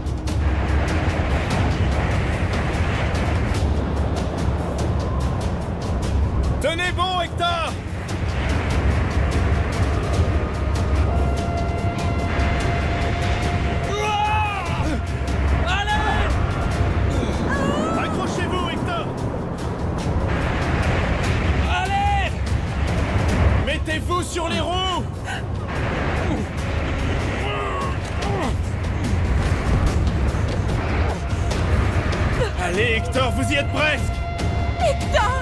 Tenez bon, Hector! Accrochez-vous, Hector! Allez! Mettez-vous sur les roues! Allez, Hector, vous y êtes presque! Hector!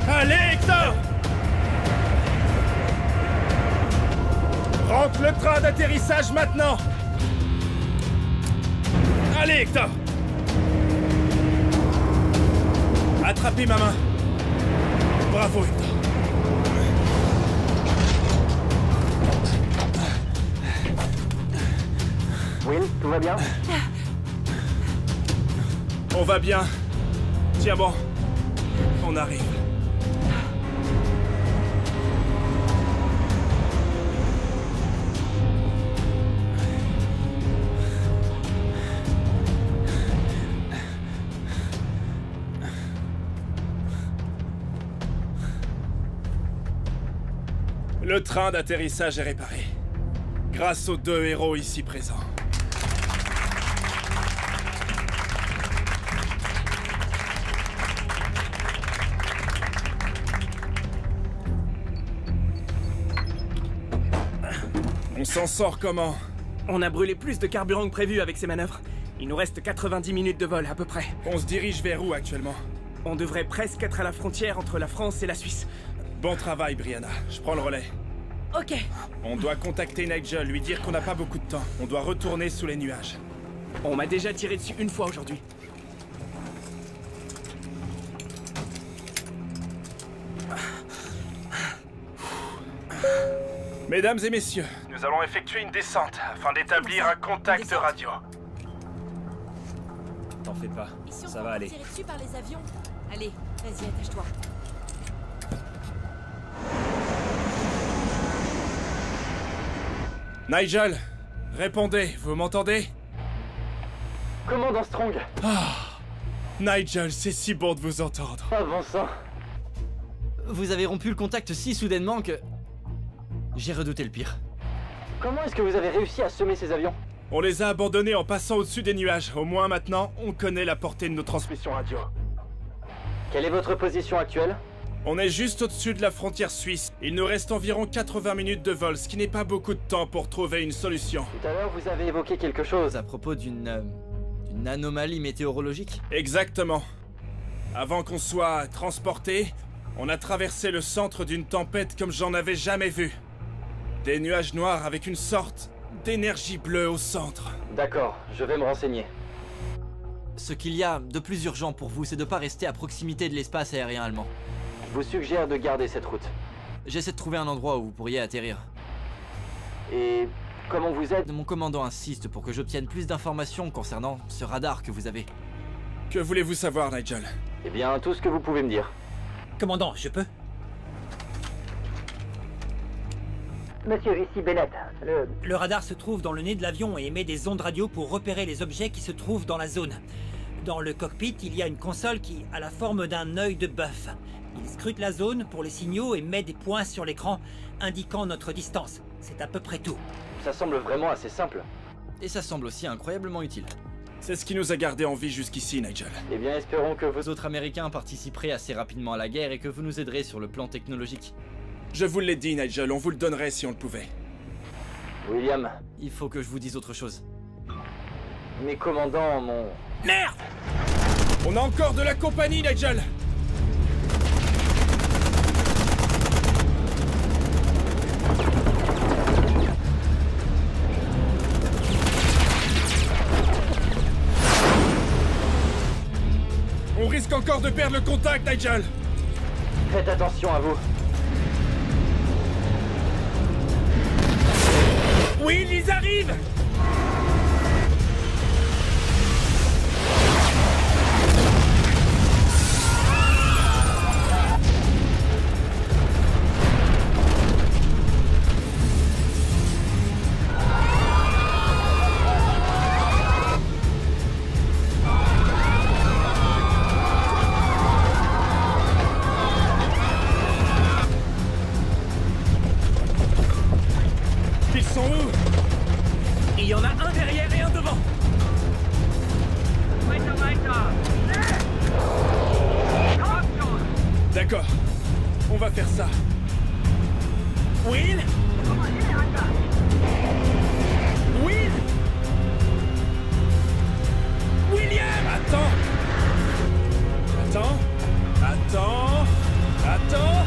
Allez, Hector! Rentre le train d'atterrissage maintenant! Allez, Hector! Attrapez ma main! Bravo, Hector! Will, tout va bien? On va bien. Tiens bon. On arrive. Le train d'atterrissage est réparé. Grâce aux 2 héros ici présents. On s'en sort comment? On a brûlé plus de carburant que prévu avec ces manœuvres. Il nous reste 90 minutes de vol, à peu près. On se dirige vers où, actuellement? On devrait presque être à la frontière entre la France et la Suisse. Bon travail, Brianna. Je prends le relais. Ok. On doit contacter Nigel, lui dire qu'on n'a pas beaucoup de temps. On doit retourner sous les nuages. On m'a déjà tiré dessus une fois aujourd'hui. Mesdames et messieurs, Nous allons effectuer une descente afin d'établir un contact radio. T'en fais pas, ça va aller. Tiré dessus par les avions. Allez, vas-y, attache-toi. Nigel, répondez, vous m'entendez? Commandant Strong. Nigel, c'est si bon de vous entendre. Ah bon sang. Vous avez rompu le contact si soudainement que... j'ai redouté le pire. Comment est-ce que vous avez réussi à semer ces avions? On les a abandonnés en passant au-dessus des nuages. Au moins maintenant, on connaît la portée de nos transmissions radio. Quelle est votre position actuelle? On est juste au-dessus de la frontière suisse. Il nous reste environ 80 minutes de vol, ce qui n'est pas beaucoup de temps pour trouver une solution. Tout à l'heure, vous avez évoqué quelque chose. À propos d'une anomalie météorologique? Exactement. Avant qu'on soit transporté, on a traversé le centre d'une tempête comme j'en avais jamais vu. Des nuages noirs avec une sorte d'énergie bleue au centre. D'accord, je vais me renseigner. Ce qu'il y a de plus urgent pour vous, c'est de pas rester à proximité de l'espace aérien allemand. Je vous suggère de garder cette route. J'essaie de trouver un endroit où vous pourriez atterrir. Et comment vous êtes? Mon commandant insiste pour que j'obtienne plus d'informations concernant ce radar que vous avez. Que voulez-vous savoir, Nigel? Eh bien, tout ce que vous pouvez me dire. Commandant, je peux? Monsieur, ici Bennett. Le radar se trouve dans le nez de l'avion et émet des ondes radio pour repérer les objets qui se trouvent dans la zone. Dans le cockpit, il y a une console qui a la forme d'un œil de bœuf. Il scrute la zone pour les signaux et met des points sur l'écran indiquant notre distance. C'est à peu près tout. Ça semble vraiment assez simple. Et ça semble aussi incroyablement utile. C'est ce qui nous a gardés en vie jusqu'ici, Nigel. Eh bien, espérons que vos autres Américains participerez assez rapidement à la guerre et que vous nous aiderez sur le plan technologique. Je vous l'ai dit, Nigel, on vous le donnerait si on le pouvait. William. Il faut que je vous dise autre chose. Mes commandants m'ont... Merde! On a encore de la compagnie, Nigel! On risque encore de perdre le contact, Nigel! Faites attention à vous. Oui, ils arrivent! Ils sont où? Il y en a un derrière et un devant. D'accord. On va faire ça. Will? Will? William! Attends! Attends! Attends! Attends!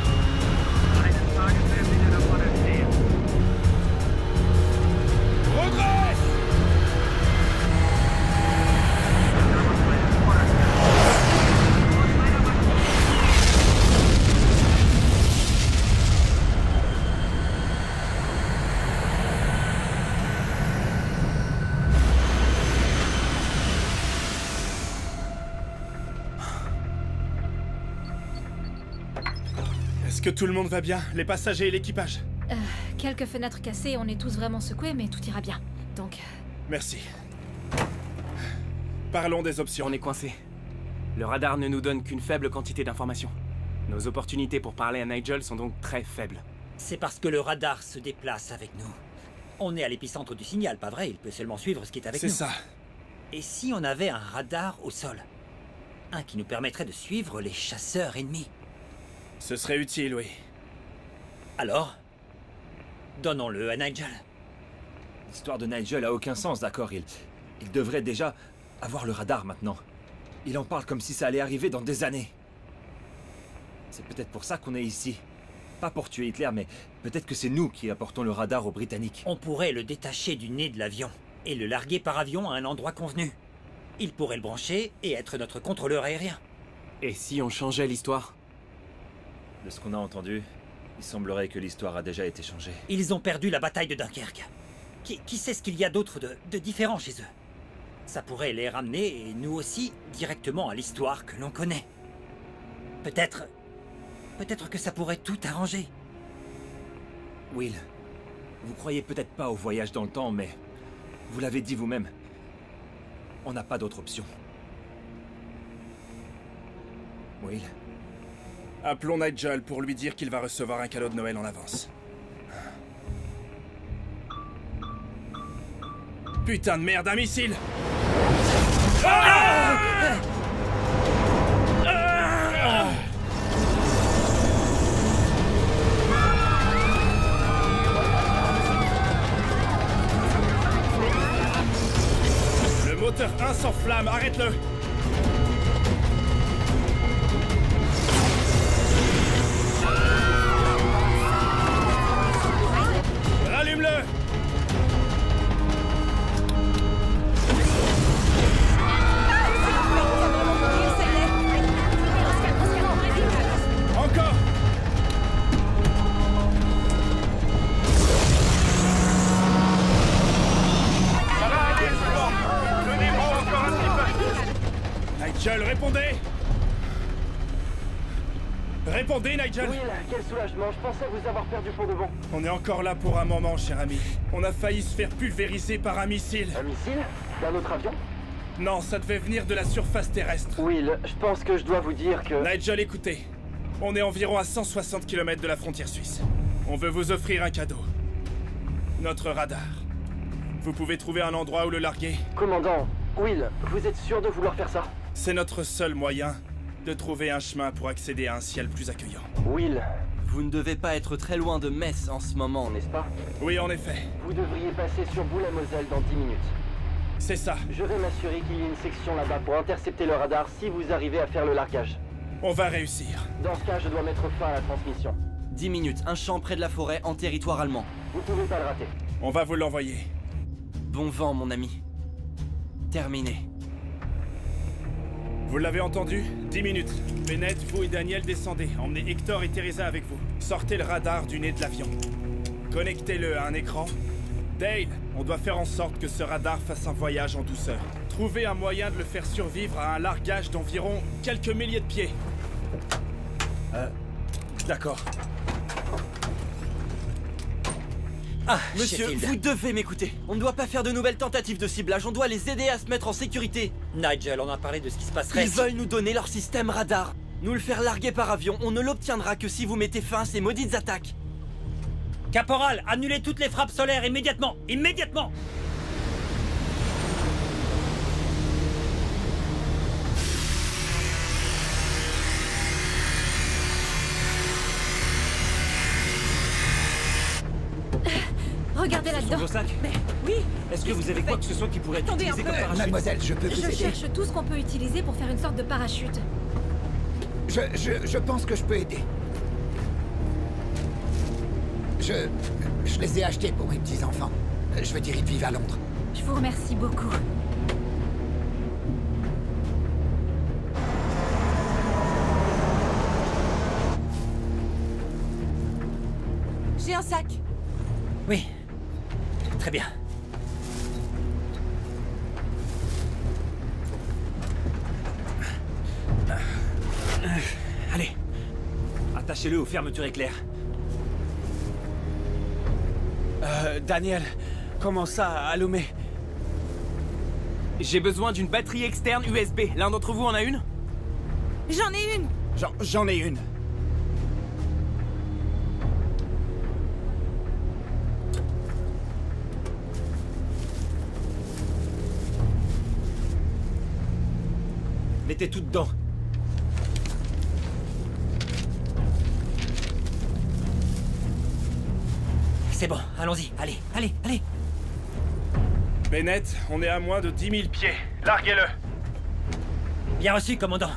Progresse! Est-ce que tout le monde va bien? Les passagers et l'équipage? Quelques fenêtres cassées, on est tous vraiment secoués, mais tout ira bien. Donc... Merci. Parlons des options. On est coincé. Le radar ne nous donne qu'une faible quantité d'informations. Nos opportunités pour parler à Nigel sont donc très faibles. C'est parce que le radar se déplace avec nous. On est à l'épicentre du signal, pas vrai? Il peut seulement suivre ce qui est avec nous. C'est ça. Et si on avait un radar au sol? Un qui nous permettrait de suivre les chasseurs ennemis? Ce serait utile, oui. Alors, donnons-le à Nigel. L'histoire de Nigel a aucun sens, d'accord. Il devrait déjà avoir le radar maintenant. Il en parle comme si ça allait arriver dans des années. C'est peut-être pour ça qu'on est ici. Pas pour tuer Hitler, mais peut-être que c'est nous qui apportons le radar aux Britanniques. On pourrait le détacher du nez de l'avion et le larguer par avion à un endroit convenu. Il pourrait le brancher et être notre contrôleur aérien. Et si on changeait l'histoire? De ce qu'on a entendu, il semblerait que l'histoire a déjà été changée. Ils ont perdu la bataille de Dunkerque. Qui sait ce qu'il y a d'autre de différent chez eux? Ça pourrait les ramener, et nous aussi, directement à l'histoire que l'on connaît. Peut-être que ça pourrait tout arranger. Will, vous croyez peut-être pas au voyage dans le temps, mais vous l'avez dit vous-même. On n'a pas d'autre option. Will? Appelons Nigel pour lui dire qu'il va recevoir un cadeau de Noël en avance. Putain de merde, un missile! Ah! Le moteur 1 s'enflamme, arrête-le! Rallume-le! Encore! Ça va aller, c'est bon! Tenez-moi encore un petit peu! Nigel, répondez! Répondez, Nigel! Will, quel soulagement, je pensais vous avoir perdu pour de bon. On est encore là pour un moment, cher ami. On a failli se faire pulvériser par un missile. Un missile? D'un autre avion? Non, ça devait venir de la surface terrestre. Will, je pense que je dois vous dire que... Nigel, écoutez. On est environ à 160 km de la frontière suisse. On veut vous offrir un cadeau. Notre radar. Vous pouvez trouver un endroit où le larguer? Commandant, Will, vous êtes sûr de vouloir faire ça? C'est notre seul moyen de trouver un chemin pour accéder à un ciel plus accueillant. Will, vous ne devez pas être très loin de Metz en ce moment, n'est-ce pas? Oui, en effet. Vous devriez passer sur Boulay-Moselle dans 10 minutes. C'est ça. Je vais m'assurer qu'il y ait une section là-bas pour intercepter le radar si vous arrivez à faire le largage. On va réussir. Dans ce cas, je dois mettre fin à la transmission. 10 minutes, un champ près de la forêt en territoire allemand. Vous pouvez pas le rater. On va vous l'envoyer. Bon vent, mon ami. Terminé. Vous l'avez entendu? 10 minutes. Bennett, vous et Daniel descendez. Emmenez Hector et Teresa avec vous. Sortez le radar du nez de l'avion. Connectez-le à un écran. Dale, on doit faire en sorte que ce radar fasse un voyage en douceur. Trouvez un moyen de le faire survivre à un largage d'environ quelques milliers de pieds. D'accord. Ah, monsieur, vous devez m'écouter. On ne doit pas faire de nouvelles tentatives de ciblage, on doit les aider à se mettre en sécurité. Nigel, on a parlé de ce qui se passerait. Ils veulent nous donner leur système radar. Nous le faire larguer par avion, on ne l'obtiendra que si vous mettez fin à ces maudites attaques. Caporal, annulez toutes les frappes solaires immédiatement! Immédiatement! Regardez là-dedans. Vos sacs? Mais oui. Est-ce que vous avez quoi que ce soit qui pourrait être utilisé comme parachute? Mademoiselle, je peux vous aider? Je cherche tout ce qu'on peut utiliser pour faire une sorte de parachute. Je pense que je peux aider. Je les ai achetés pour mes petits-enfants. Je veux dire, ils vivent à Londres. Je vous remercie beaucoup. J'ai un sac. Oui. Très bien. Allez. Attachez-le aux fermetures éclairs. Daniel, comment ça, allumer? J'ai besoin d'une batterie externe USB. L'un d'entre vous en a une? J'en ai une. J'en ai une. Mettez tout dedans. C'est bon, allons-y. Allez, allez, allez. Bennett, on est à moins de 10 000 pieds. Larguez-le. Bien reçu, commandant.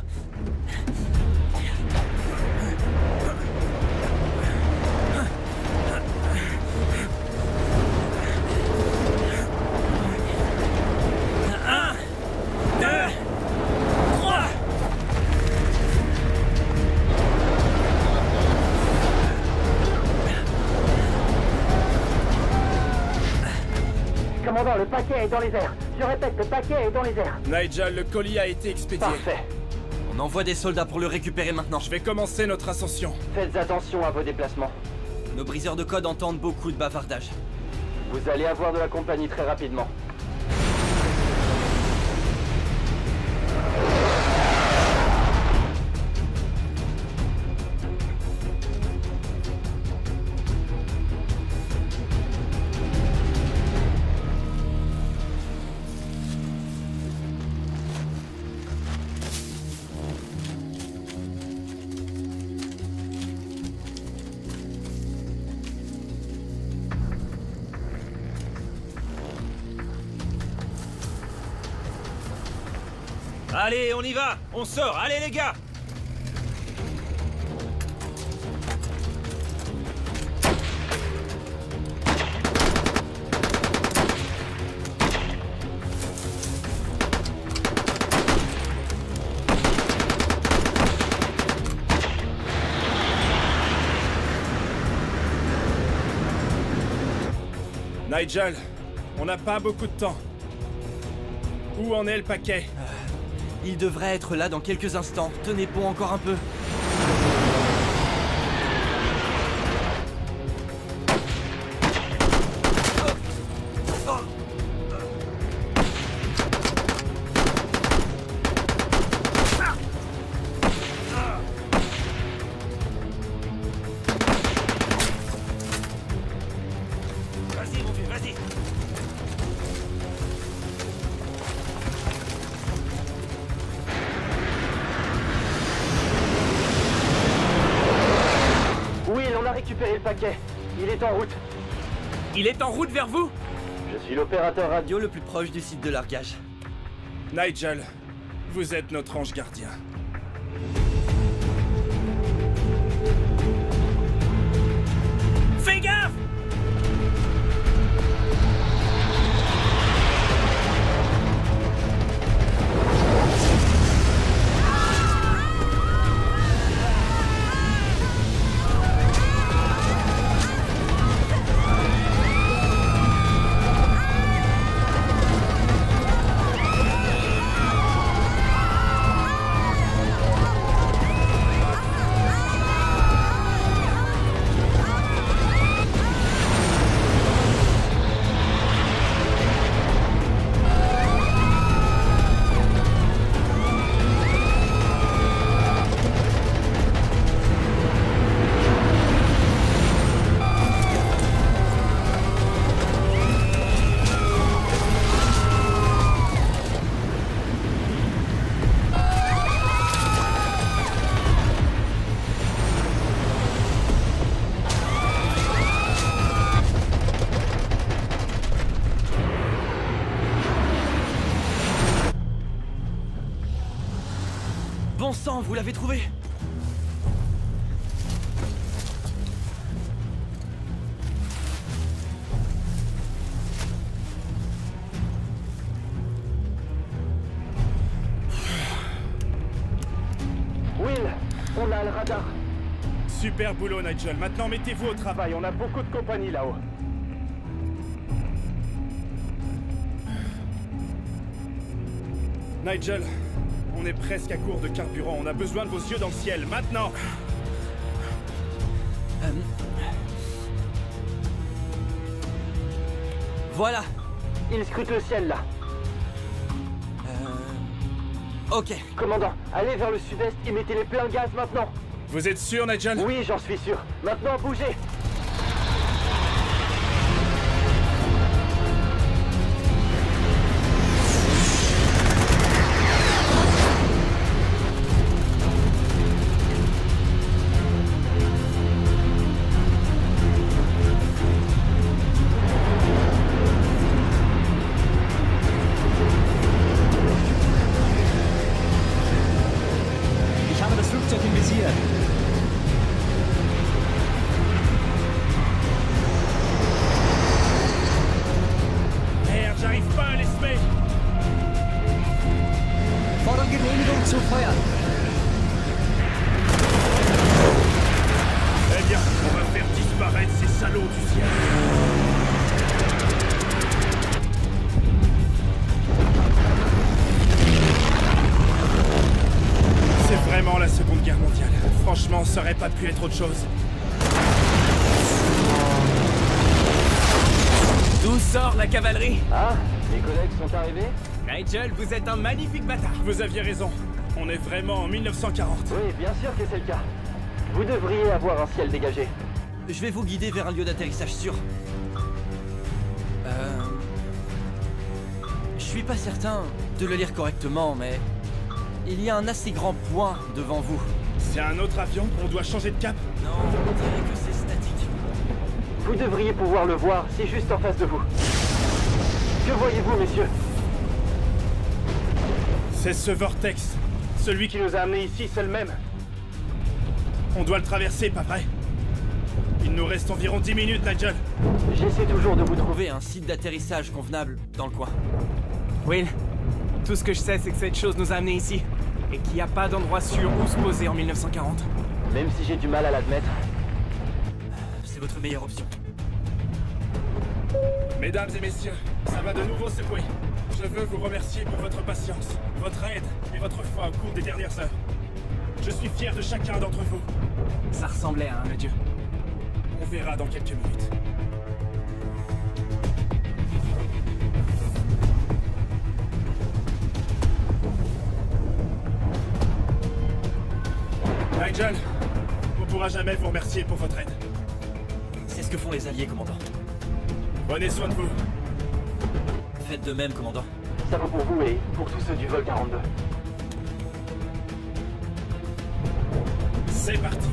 Commandant, le paquet est dans les airs. Je répète, le paquet est dans les airs. Nigel, le colis a été expédié. Parfait. On envoie des soldats pour le récupérer maintenant. Je vais commencer notre ascension. Faites attention à vos déplacements. Nos briseurs de code entendent beaucoup de bavardages. Vous allez avoir de la compagnie très rapidement. Allez, on y va! On sort! Allez, les gars! Nigel, on n'a pas beaucoup de temps. Où en est le paquet? Il devrait être là dans quelques instants. Tenez bon encore un peu. Vas-y, mon vieux, vas-y! Oui, on a récupéré le paquet. Il est en route. Il est en route vers vous? Je suis l'opérateur radio Le plus proche du site de largage. Nigel, vous êtes notre ange gardien. Fais gaffe! Bon sang, vous l'avez trouvé? Will, on a le radar. Super boulot, Nigel. Maintenant, mettez-vous au travail. On a beaucoup de compagnie là-haut. Nigel, on est presque à court de carburant. On a besoin de vos yeux dans le ciel, maintenant! Voilà. Il scrute le ciel là. Ok. Commandant, allez vers le sud-est et mettez les pleins gaz maintenant. Vous êtes sûr, Nigel? Oui, j'en suis sûr. Maintenant, bougez. pas pu être autre chose. D'où sort la cavalerie? Ah, les collègues sont arrivés? Nigel, vous êtes un magnifique bâtard. Vous aviez raison. On est vraiment en 1940. Oui, bien sûr que c'est le cas. Vous devriez avoir un ciel dégagé. Je vais vous guider vers un lieu d'atterrissage sûr. Je suis pas certain de le lire correctement, mais... il y a un assez grand point devant vous. C'est un autre avion? On doit changer de cap? Non, on dirait que c'est statique. Vous devriez pouvoir le voir, c'est juste en face de vous. Que voyez-vous, messieurs? C'est ce vortex. Celui qui nous a amenés ici, c'est le même. On doit le traverser, pas vrai? Il nous reste environ 10 minutes, Nigel. J'essaie toujours de vous trouver un site d'atterrissage convenable dans le coin. Will, tout ce que je sais, c'est que cette chose nous a amenés ici. Et qu'il n'y a pas d'endroit sûr où se poser en 1940. Même si j'ai du mal à l'admettre. C'est votre meilleure option. Mesdames et messieurs, ça va de nouveau secouer. Je veux vous remercier pour votre patience, votre aide et votre foi au cours des dernières heures. Je suis fier de chacun d'entre vous. Ça ressemblait à un adieu. On verra dans quelques minutes. Nigel, on pourra jamais vous remercier pour votre aide. C'est ce que font les Alliés, commandant. Prenez soin de vous. Faites de même, commandant. Ça vaut pour vous et pour tous ceux du vol 42. C'est parti.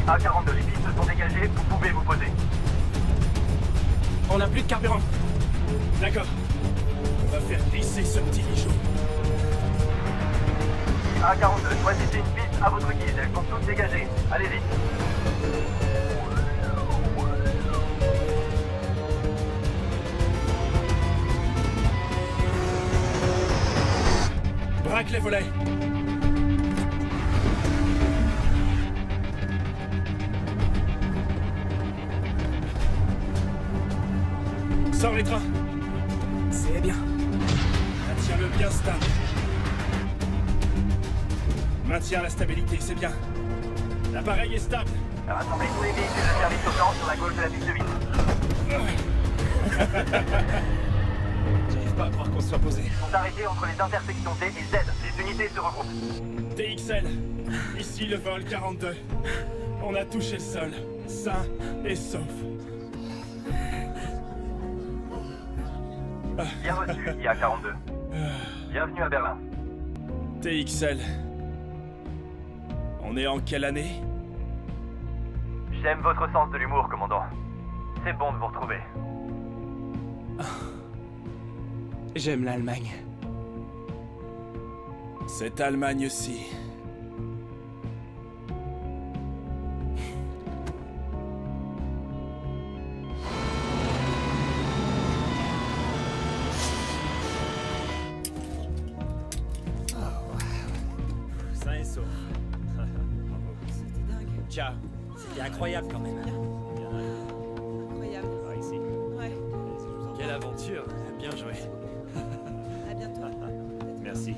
A42, les pistes sont dégagées, vous pouvez vous poser. On n'a plus de carburant. D'accord. On va faire glisser ce petit bijou. A42, choisissez une piste à votre guise, elles sont toutes dégagées. Allez vite. Braque les volets. Sors les trains. C'est bien. Maintiens-le bien stable. Maintiens la stabilité, c'est bien. L'appareil est stable. Rassemblez tous les véhicules de service urgence sur la gauche de la piste de 8. J'arrive pas à croire qu'on se soit posé. Ils sont arrêtés entre les intersections D et Z. Les unités se regroupent. TXL, ici le vol 42. On a touché le sol, sain et sauf. Bien reçu, IA42. Bienvenue à Berlin. TXL. On est en quelle année? J'aime votre sens de l'humour, commandant. C'est bon de vous retrouver. J'aime l'Allemagne. Cette Allemagne aussi. Sain et sauf. C'était dingue. Ciao. C'était incroyable quand même. Incroyable. Ah, ici. Ouais. Quelle aventure. Bien joué. À bientôt. Merci.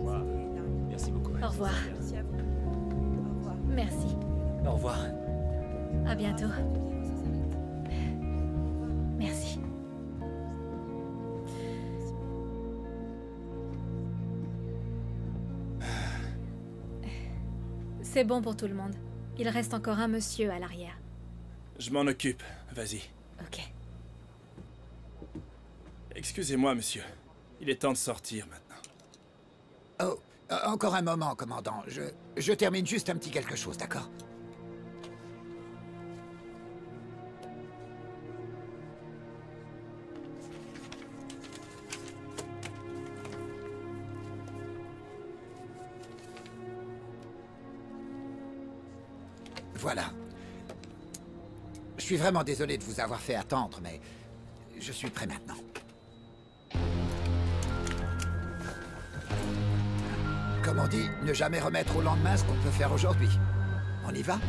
Wow. Merci beaucoup. Au revoir. Merci à vous. Au revoir. Merci. Au revoir. À bientôt. Merci. C'est bon pour tout le monde. Il reste encore un monsieur à l'arrière. Je m'en occupe, vas-y. Ok. Excusez-moi, monsieur. Il est temps de sortir maintenant. Oh, encore un moment, commandant. Je termine juste un petit quelque chose, d'accord? Voilà. Je suis vraiment désolé de vous avoir fait attendre, mais je suis prêt maintenant. Comme on dit, ne jamais remettre au lendemain ce qu'on peut faire aujourd'hui. On y va?